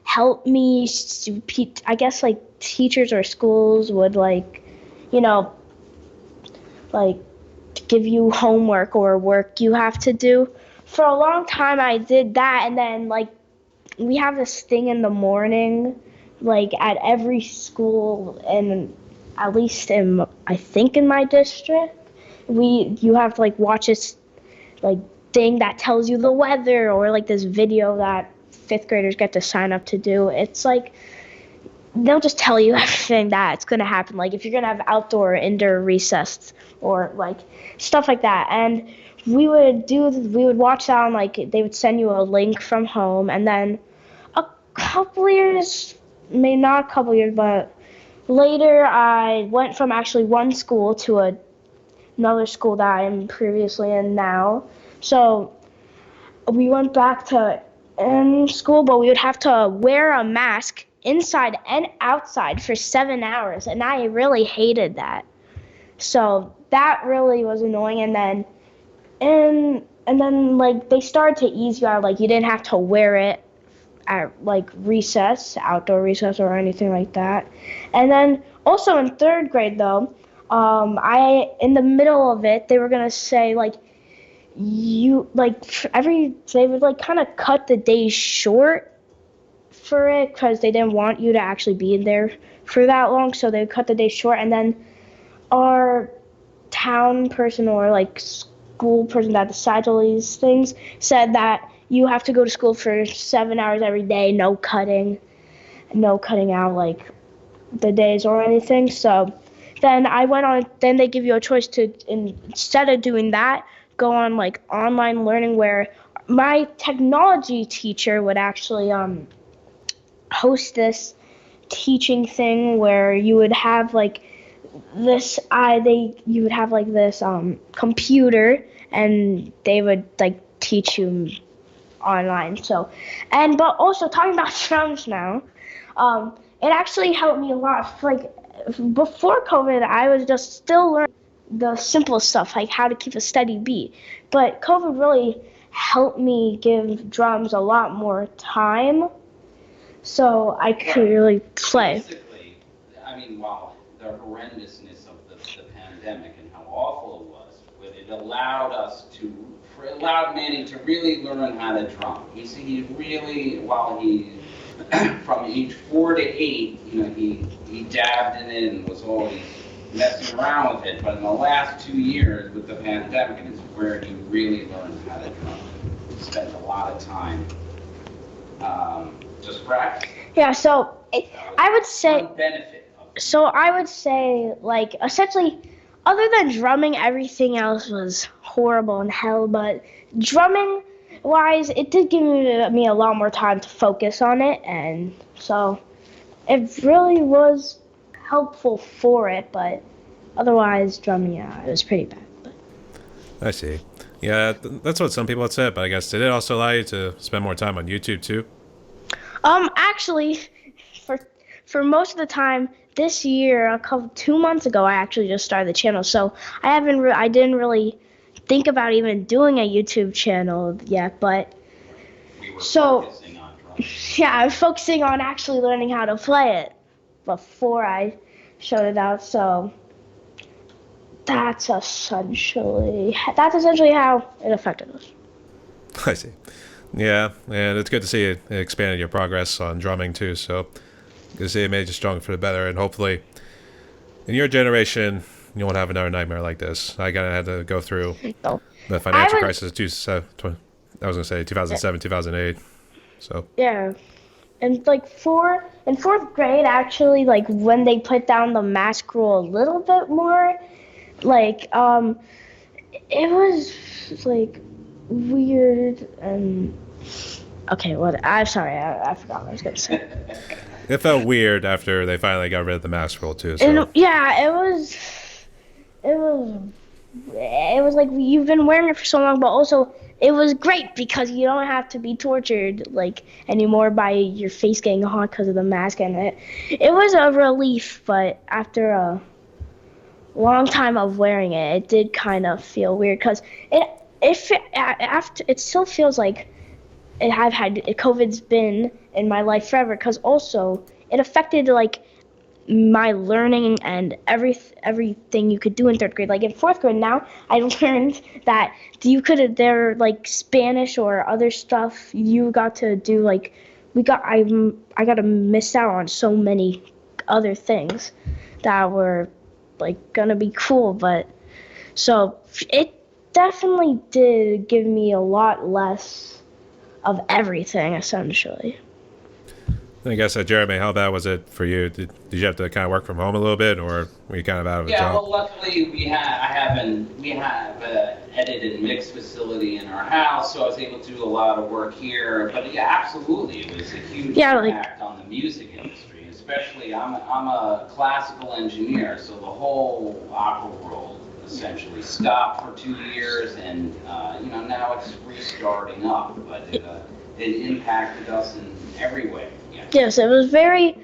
help me. I guess, like, teachers or schools would, like, you know, like, give you homework or work you have to do. For a long time, I did that, and then, like, we have this thing in the morning, like, at every school, and at least I think in my district, you have to, like, watch this, like, thing that tells you the weather, or, like, this video that 5th graders get to sign up to do. It's, like, they'll just tell you everything that's going to happen, like, if you're going to have outdoor or indoor recess, or, like, stuff like that. And we would watch that on, like, they would send you a link from home, and then a couple years, maybe not a couple years, but later I went from actually one school to another school that I'm previously in now. So we went back to school, but we would have to wear a mask inside and outside for 7 hours, and I really hated that. So that really was annoying, and then like they started to ease you out, like you didn't have to wear it at like recess, outdoor recess or anything like that. And then also in 3rd grade though, in the middle of it, they were gonna say like they would like kind of cut the days short for it because they didn't want you to actually be in there for that long, so they would cut the days short. And then our town person or like school person that decides all these things said that you have to go to school for 7 hours every day, no cutting out like the days or anything. So then I went on, then they give you a choice to, instead of doing that, go on like online learning, where my technology teacher would actually host this teaching thing where you would have like this computer, and they would like teach you online. So, but also talking about drums now, it actually helped me a lot. Like before COVID, I was just still learning the simple stuff, like how to keep a steady beat. But COVID really helped me give drums a lot more time, so I could really play. Basically, I mean, wow, the horrendousness of the pandemic and how awful it was, but it allowed Manny to really learn how to drum. He really, while he, from age 4 to 8, he dabbed in it and was always messing around with it. But in the last 2 years with the pandemic, it's where he really learned how to drum. He spent a lot of time just practicing. Yeah, so I would say. One benefit of it. So I would say, like, essentially, other than drumming, everything else was horrible in hell. But drumming-wise, it did give me a lot more time to focus on it, and so it really was helpful for it. But otherwise, drumming, yeah, it was pretty bad. But. I see. Yeah, that's what some people had said, but I guess did it also allow you to spend more time on YouTube too? Actually, for most of the time this year, 2 months ago, I actually just started the channel. So I didn't really think about even doing a YouTube channel yet. But We were so focusing on yeah, I'm focusing on actually learning how to play it before I showed it out. So that's essentially how it affected us. I see. Yeah, and it's good to see it expanded your progress on drumming too. So good to see it made you stronger for the better, and hopefully in your generation you won't have another nightmare like this. I kind of had to go through So the I financial was crisis. I was gonna say 2007, 2008. So yeah. And like in fourth grade, actually, like when they put down the mask rule a little bit more, like it was like weird and okay. What? I'm sorry, I forgot what I was gonna say. it felt weird after they finally got rid of the mask rule too. And So yeah, it was it was like you've been wearing it for so long, but also it was great because you don't have to be tortured like anymore by your face getting hot because of the mask, and it was a relief. But after a long time of wearing it, it did kind of feel weird because after it still feels like I've had COVID's been in my life forever because also it affected like my learning and everything you could do in third grade. Like in fourth grade now, I learned that you could there like Spanish or other stuff you got to do like I got to miss out on so many other things that were like gonna be cool, but so it definitely did give me a lot less of everything essentially. I guess, Jeremy, how bad was it for you? Did you have to kind of work from home a little bit, or were you kind of out of a Yeah, job? well, luckily we have a edit and mix facility in our house, so I was able to do a lot of work here. But yeah, absolutely, it was a huge impact on the music industry. Especially, I'm a classical engineer, so the whole opera world essentially stopped for 2 years, and now it's restarting up. But it impacted us in every way. Yeah. Yes, it was very.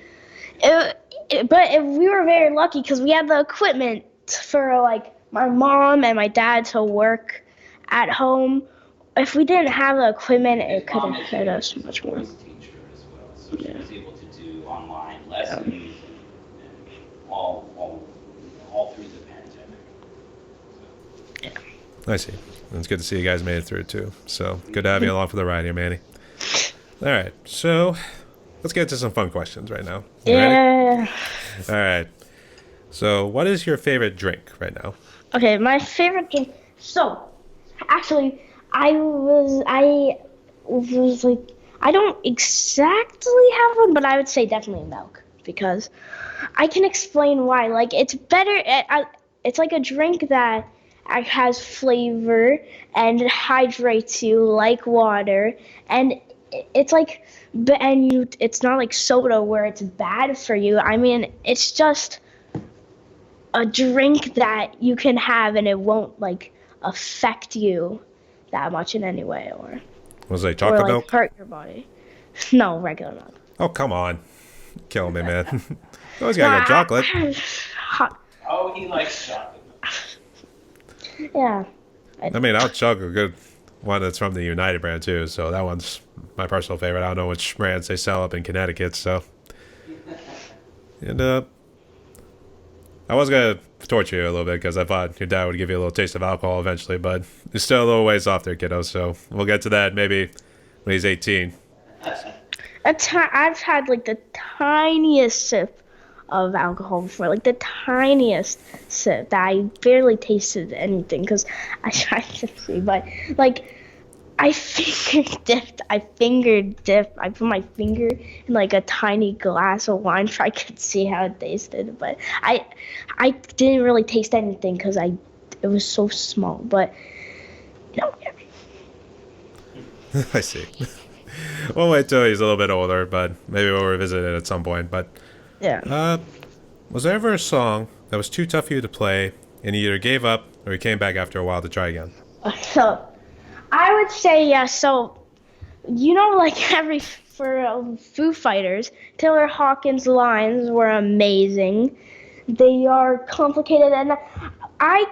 We were very lucky because we had the equipment for like my mom and my dad to work at home. If we didn't have the equipment, it could have hit us much more. Voice teacher as well, so she was able to do online lessons and all through the pandemic. I see. It's good to see you guys made it through it too. So good to have you along for the ride here, Manny. All right, so let's get to some fun questions right now. You ready? All right. So, what is your favorite drink right now? Okay, my favorite drink. So, actually, I was like, I don't exactly have one, but I would say definitely milk because I can explain why. Like, it's better. It's like a drink that has flavor and it hydrates you like water, and it's like, it's not like soda where it's bad for you. I mean, it's just a drink that you can have and it won't like affect you that much in any way Was it chocolate or like milk? hurt your body. No, regular milk. Oh, come on. Killing me, man. You always gotta go chocolate. Hot. Oh, he likes chocolate. Yeah. I mean, I'll chug a good one that's from the United brand too, so that one's my personal favorite. I don't know which brands they sell up in Connecticut, so. And I was gonna torture you a little bit because I thought your dad would give you a little taste of alcohol eventually, but you're still a little ways off there, kiddo. So we'll get to that maybe when he's 18. I've had like the tiniest sip of alcohol before, like the tiniest sip that I barely tasted anything because I tried to see, but like I finger dipped. I put my finger in like a tiny glass of wine so I could see how it tasted, but I didn't really taste anything because it was so small. But no, yeah. I see. We'll wait till he's a little bit older, but maybe we'll revisit it at some point. But Yeah. was there ever a song that was too tough for you to play and you either gave up or you came back after a while to try again? So I would say yes. So like for Foo Fighters, Taylor Hawkins' lines were amazing. They are complicated, and I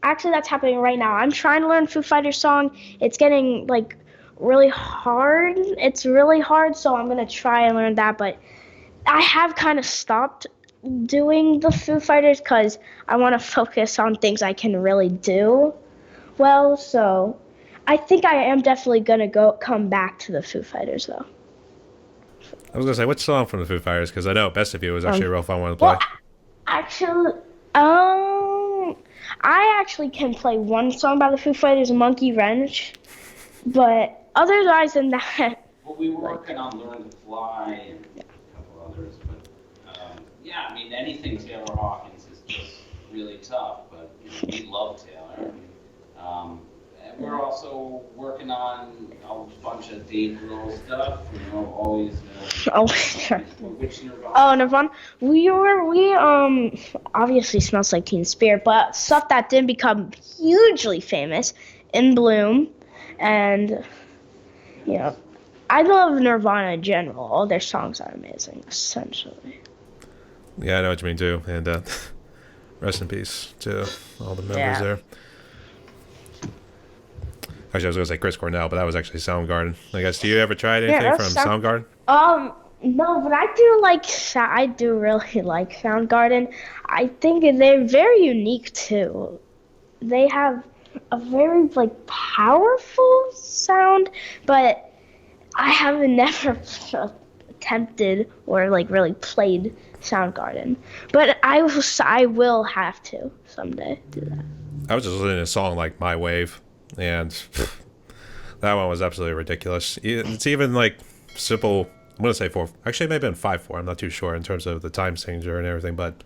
actually that's happening right now. I'm trying to learn Foo Fighters song. It's getting like really hard. It's really hard, so I'm gonna try and learn that. But I have kind of stopped doing the Foo Fighters because I want to focus on things I can really do well. So I think I am definitely gonna come back to the Foo Fighters though. I was gonna say, which song from the Foo Fighters? Because I know "Best of You" was actually a real fun one to Well, play. actually, I actually can play one song by the Foo Fighters, Monkey Wrench, but otherwise than that, Well, we were working on Learn to Fly and a couple others, but yeah, I mean, anything Taylor Hawkins is just really tough, but we love Taylor. And we're also working on a bunch of Dave Grohl stuff, always. Which Nirvana? Oh, Nirvana. We obviously Smells Like Teen Spirit, but stuff that didn't become hugely famous, In Bloom, and I love Nirvana in general. All their songs are amazing, essentially. Yeah, I know what you mean too, and rest in peace to all the members there. Actually, I was gonna say Chris Cornell, but that was actually Soundgarden. I guess, do you ever try anything from Soundgarden? No, but I do really like Soundgarden. I think they're very unique too. They have a very powerful sound, but I have never attempted or really played Soundgarden. But I will have to someday do that. I was just listening to a song like My Wave, and that one was absolutely ridiculous. It's even simple. I'm gonna say 4. Actually, it may have been 5/4. I'm not too sure in terms of the time signature and everything, but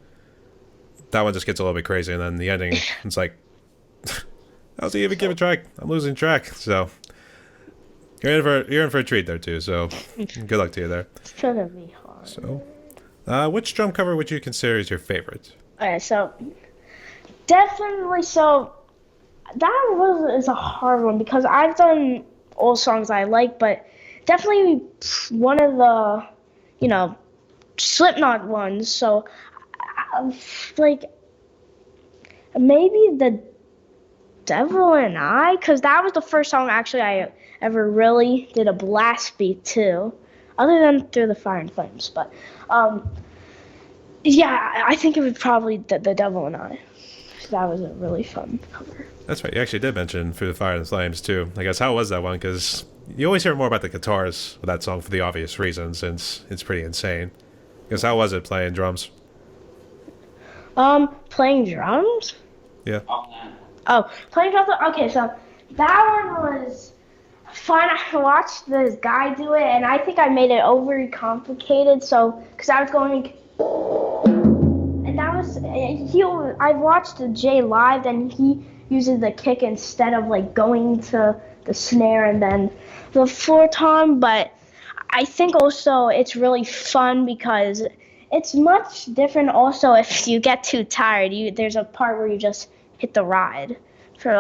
that one just gets a little bit crazy. And then the ending, it's like, how's he even give a track? I'm losing track. So you're in for a treat there too. So good luck to you there. It's gonna be hard. So, which drum cover would you consider as your favorite? Alright, so definitely is a hard one because I've done all songs I like, but definitely one of the Slipknot ones. So maybe The Devil and I, because that was the first song actually I ever really did a blast beat to, other than Through the Fire and Flames. But yeah, I think it would probably The Devil and I. That was a really fun cover. That's right. You actually did mention Through the Fire and Flames too. I guess, how was that one? Because you always hear more about the guitars with that song for the obvious reasons, since it's pretty insane. I guess, how was it playing drums? Playing drums? Yeah. Oh, playing drums? Okay, so that one was fun. I watched this guy do it, and I think I made it overly complicated, so, because I was going, and that was, I watched Jay live, and he uses the kick instead of going to the snare and then the floor tom, but I think also it's really fun because it's much different also if you get too tired. There's a part where you just hit the ride for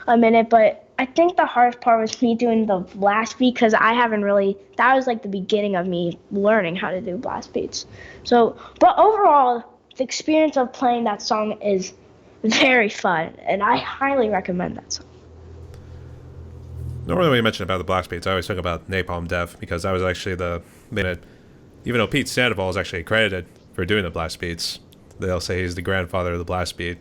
a minute, but I think the hardest part was me doing the blast beat because I haven't really, that was the beginning of me learning how to do blast beats. So, but overall, the experience of playing that song is very fun, and I highly recommend that song. Normally when you mention about the blast beats, I always talk about Napalm Death, because that was actually the minute, even though Pete Sandoval is actually credited for doing the blast beats, they'll say he's the grandfather of the blast beat.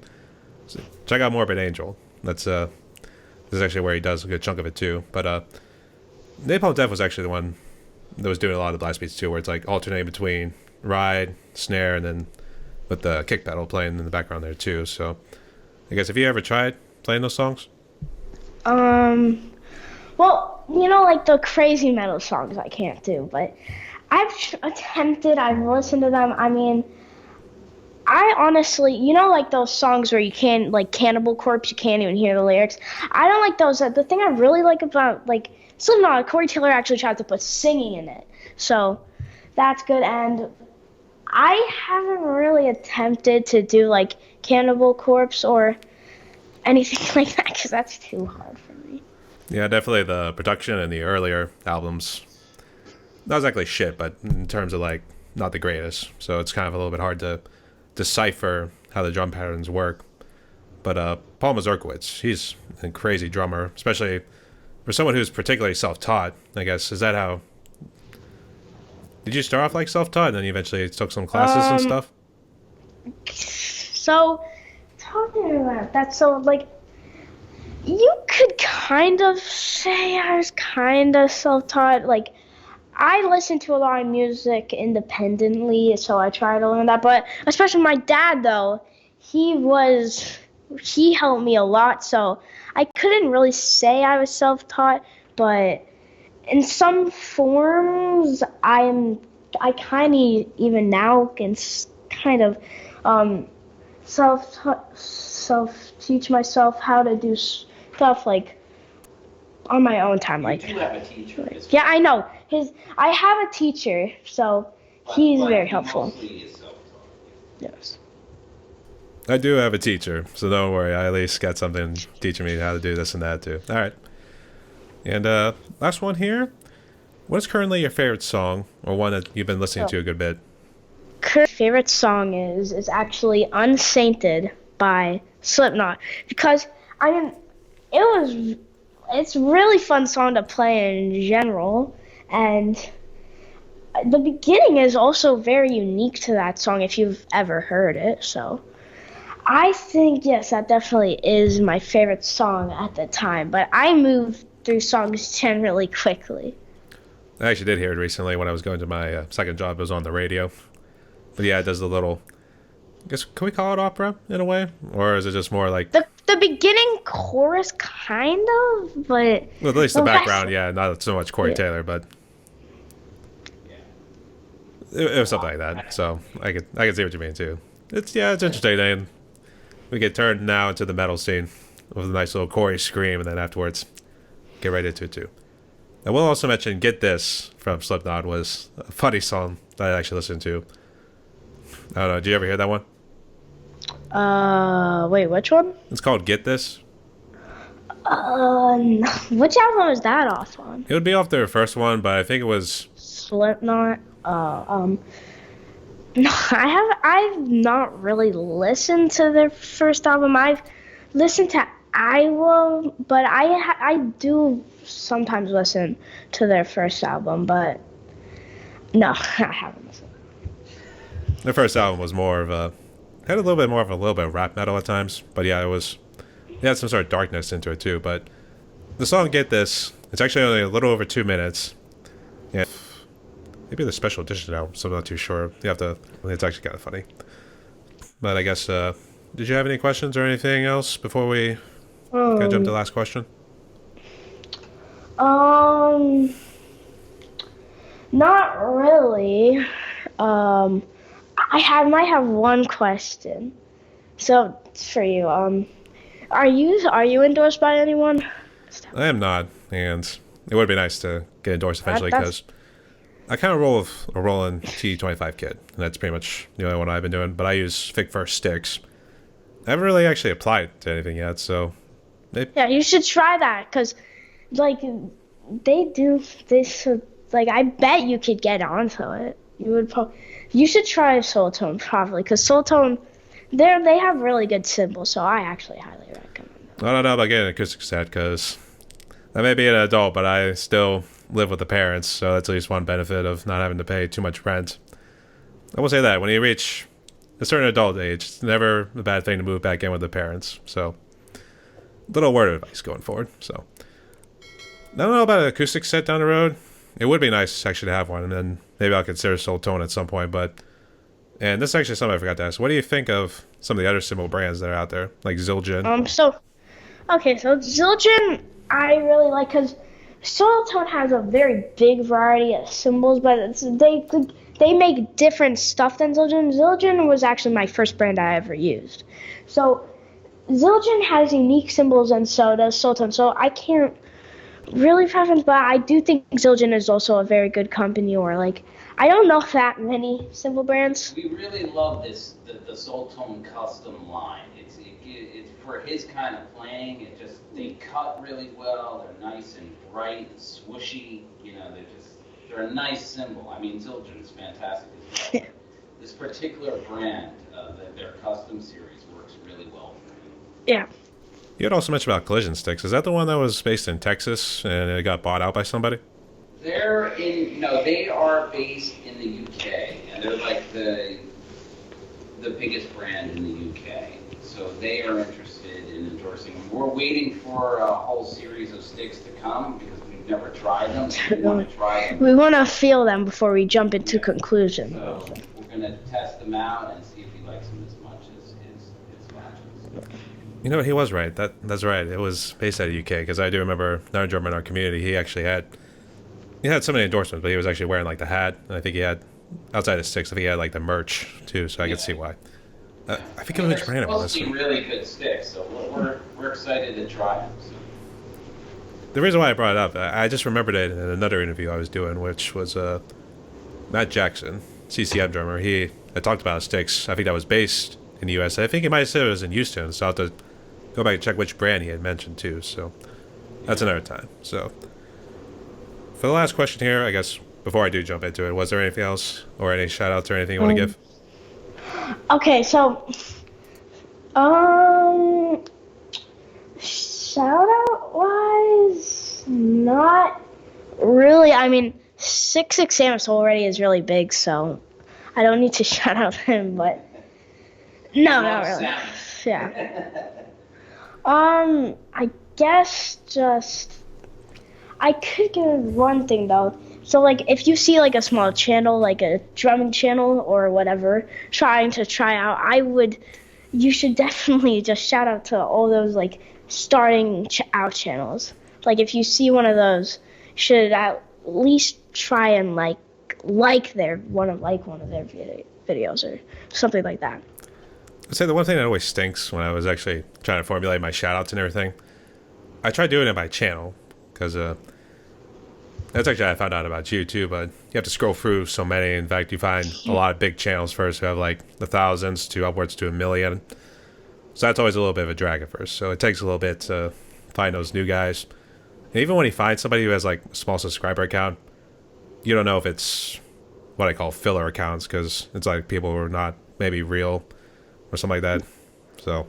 So check out Morbid Angel. This is actually where he does a good chunk of it too. But Napalm Death was actually the one that was doing a lot of the blast beats too, where it's alternating between ride, snare, and then with the kick pedal playing in the background there too. So I guess, have you ever tried playing those songs? Well, the crazy metal songs I can't do, but I've attempted, I've listened to them. I mean, I honestly, those songs where you can't, Cannibal Corpse, you can't even hear the lyrics. I don't like those. The thing I really like about, Slipknot, Corey Taylor actually tried to put singing in it. So that's good. And I haven't really attempted to do, Cannibal Corpse or anything like that because that's too hard for me. Yeah, definitely the production in the earlier albums, not exactly shit, but in terms of not the greatest. So it's kind of a little bit hard to decipher how the drum patterns work. But Paul Mazurkiewicz, he's a crazy drummer, especially for someone who's particularly self-taught, I guess, is that how... Did you start off like self-taught and then you eventually took some classes and stuff? So, talking about that, so, like, you could kind of say I was kind of self-taught. Like, I listen to a lot of music independently, so I try to learn that. But especially my dad, though, he helped me a lot, so I couldn't really say I was self-taught, but in some forms, I kind of even now can kind of self-teach myself how to do stuff like on my own time. Like, You do have a teacher. yeah, I know. I have a teacher, so he's very helpful. Mostly is self-taught. Yes. I do have a teacher, so don't worry. I at least got something teaching me how to do this and that too. All right. And last one here. What is currently your favorite song, or one that you've been listening to a good bit? Current favorite song is actually "Unsainted" by Slipknot, because it's a really fun song to play in general, and the beginning is also very unique to that song if you've ever heard it. So I think, yes, that definitely is my favorite song at the time, but I moved through songs generally quickly. I actually did hear it recently when I was going to my second job. It was on the radio. But yeah, it does the little... I guess, can we call it opera in a way? Or is it just more like... The beginning chorus, kind of, but... Well, at least the background, yeah, not so much Corey Taylor, but... It was something like that, so I could see what you mean, too. It's interesting, and we get turned now into the metal scene with a nice little Corey scream, and then afterwards, get right into it, too. I will also mention Get This from Slipknot was a funny song that I actually listened to. I don't know, did you ever hear that one? Wait, which one? It's called Get This. No. Which album is that off on? It would be off their first one, but I think it was... Slipknot. No, I've not really listened to their first album. I've listened to Iowa, but I do sometimes listen to their first album, but no, I haven't listened. Their first album was more of a... had a little bit of rap metal at times, but yeah, it had some sort of darkness into it too, but the song Get This, it's actually only a little over 2 minutes. Yeah. Maybe the special edition album, so I'm not too sure. It's actually kind of funny. But I guess, did you have any questions or anything else before we jump to the last question? Not really. might have one question. So for you, are you endorsed by anyone? I am not, and it would be nice to get endorsed eventually because I kind of roll with a Roland T25 kit, and that's pretty much the only one I've been doing. But I use Fig First sticks. I haven't really actually applied to anything yet, so yeah, you should try that because, like, they do this. Like, I bet you could get onto it. You should try Soultone probably because Soultone, they have really good cymbals, so I actually highly recommend them. I don't know about getting an acoustic set because I may be an adult, but I still live with the parents, so that's at least one benefit of not having to pay too much rent. I will say that when you reach a certain adult age, it's never a bad thing to move back in with the parents. So, little word of advice going forward. So, I don't know about an acoustic set down the road. It would be nice actually to have one, and then maybe I'll consider Soultone at some point. And this is actually something I forgot to ask. What do you think of some of the other cymbal brands that are out there, like Zildjian? So Zildjian I really like because Soultone has a very big variety of cymbals, but they make different stuff than Zildjian. Zildjian was actually my first brand I ever used. So Zildjian has unique cymbals, and so does Soultone. So I can't really preference, but I do think Zildjian is also a very good company. Or like, I don't know that many cymbal brands. We really love the Soultone custom line. It's for his kind of playing. They cut really well. They're nice and bright, and swooshy. You know, they're a nice cymbal. I mean, Zildjian's fantastic as well. This particular brand, their custom series works really well for him. Yeah. You had also mentioned about Collision Sticks. Is that the one that was based in Texas and it got bought out by somebody? They are based in the UK, and they're like the biggest brand in the UK. So they are interested in endorsing them. We're waiting for a whole series of sticks to come because we've never tried them. We want to try them. We want to feel them before we jump into conclusion. So we're going to test them out and see if he likes them as much as his matches. You know, he was right. That's right. It was based out of the UK because I do remember another drummer in our community. He had so many endorsements, but he was actually wearing like the hat. And I think he had, outside of sticks, I think he had like the merch too, so I could see why. I think which brand it was. They're supposed to be really good sticks, so we're excited to try them. So. The reason why I brought it up, I just remembered it in another interview I was doing, which was Matt Jackson, CCM drummer. He had talked about sticks. I think that was based in the US. I think he might have said it was in Houston, so I'll have to go back and check which brand he had mentioned too. So that's another time. So for the last question here, I guess before I do jump into it, was there anything else or any shout outs or anything you want to give? Okay, so shout out wise, not really. I mean, 6 Samus already is really big, so I don't need to shout out him, but no, not really. Yeah. I guess I could give one thing though. So like if you see like a small channel, like a drumming channel or whatever, trying to try out, you should definitely just shout out to all those like starting out channels. Like if you see one of those, you should at least try and like one of their videos or something like that. I'd say the one thing that always stinks when I was actually trying to formulate my shout-outs and everything, I tried doing it by channel, because that's actually how I found out about you, too, but you have to scroll through so many. In fact, you find a lot of big channels first who have, like, the thousands to upwards to 1 million. So that's always a little bit of a drag at first. So it takes a little bit to find those new guys. And even when you find somebody who has, like, a small subscriber account, you don't know if it's what I call filler accounts, because it's like people who are not maybe real or something like that. So,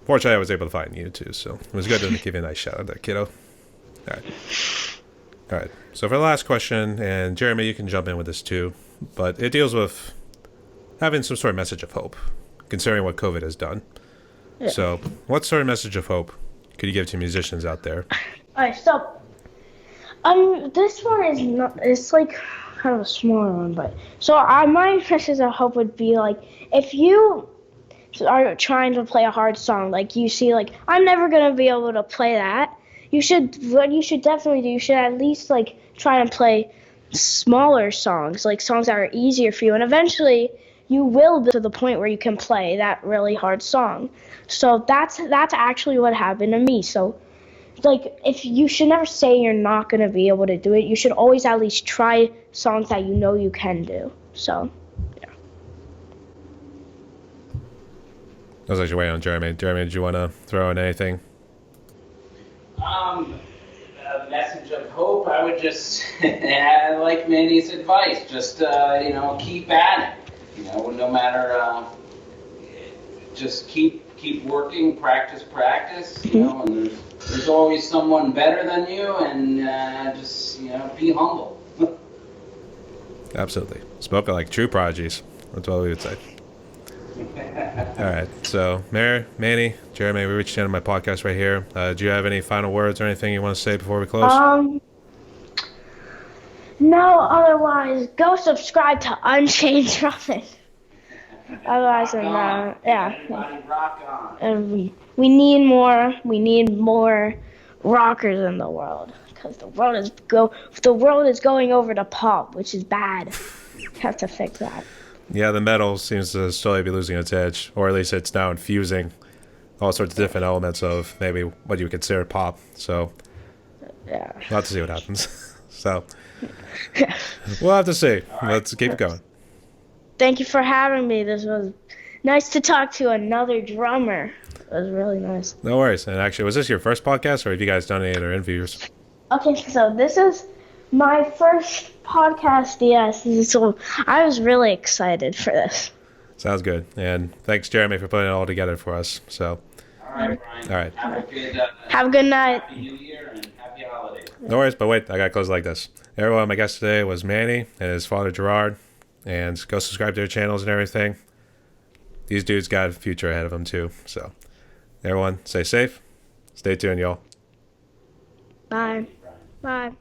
fortunately, I was able to find you too. So it was good to give you a nice shout out there, kiddo. All right. So for the last question, and Jeremy, you can jump in with this too, but it deals with having some sort of message of hope, considering what COVID has done. Yeah. So, what sort of message of hope could you give to musicians out there? All right. So, this one is not. It's like kind of a smaller one, but so my message of hope would be like, if you are trying to play a hard song, like you see, like I'm never gonna be able to play that. What you should definitely do, you should at least like try and play smaller songs, like songs that are easier for you, and eventually you will be to the point where you can play that really hard song. So that's actually what happened to me. So like if you should never say you're not gonna be able to do it, you should always at least try songs that you know you can do. So yeah. I was actually waiting on Jeremy. Jeremy, did you want to throw in anything? A message of hope, I would just, like Manny's advice, just, keep at it. No matter, just keep working, practice, and there's always someone better than you, and just, be humble. Absolutely. Spoken like true prodigies. That's what we would say. All right, so Manny, Jeremy, we reached the end of my podcast right here. Do you have any final words or anything you want to say before we close? No, otherwise go subscribe to Unchained Drumming. Otherwise, yeah. Rock on. We need more rockers in the world, because the world is going over to pop, which is bad. Have to fix that. Yeah, the metal seems to slowly be losing its edge, or at least it's now infusing all sorts of different elements of maybe what you would consider pop. So, yeah, we'll have to see what happens. So, we'll have to see. Let's keep going. Thank you for having me. This was nice to talk to another drummer. It was really nice. No worries. And actually, was this your first podcast, or have you guys done any other interviews? Okay, so this is my first podcast, yes. So I was really excited for this. Sounds good. And thanks, Jeremy, for putting it all together for us. So, all right, Brian. All right. Have a good night. Happy New Year and happy holidays. No worries, but wait, I got to close like this. Everyone, my guest today was Manny and his father Gerard, and go subscribe to their channels and everything. These dudes got a future ahead of them too. So, everyone, stay safe. Stay tuned, y'all. Bye. Bye.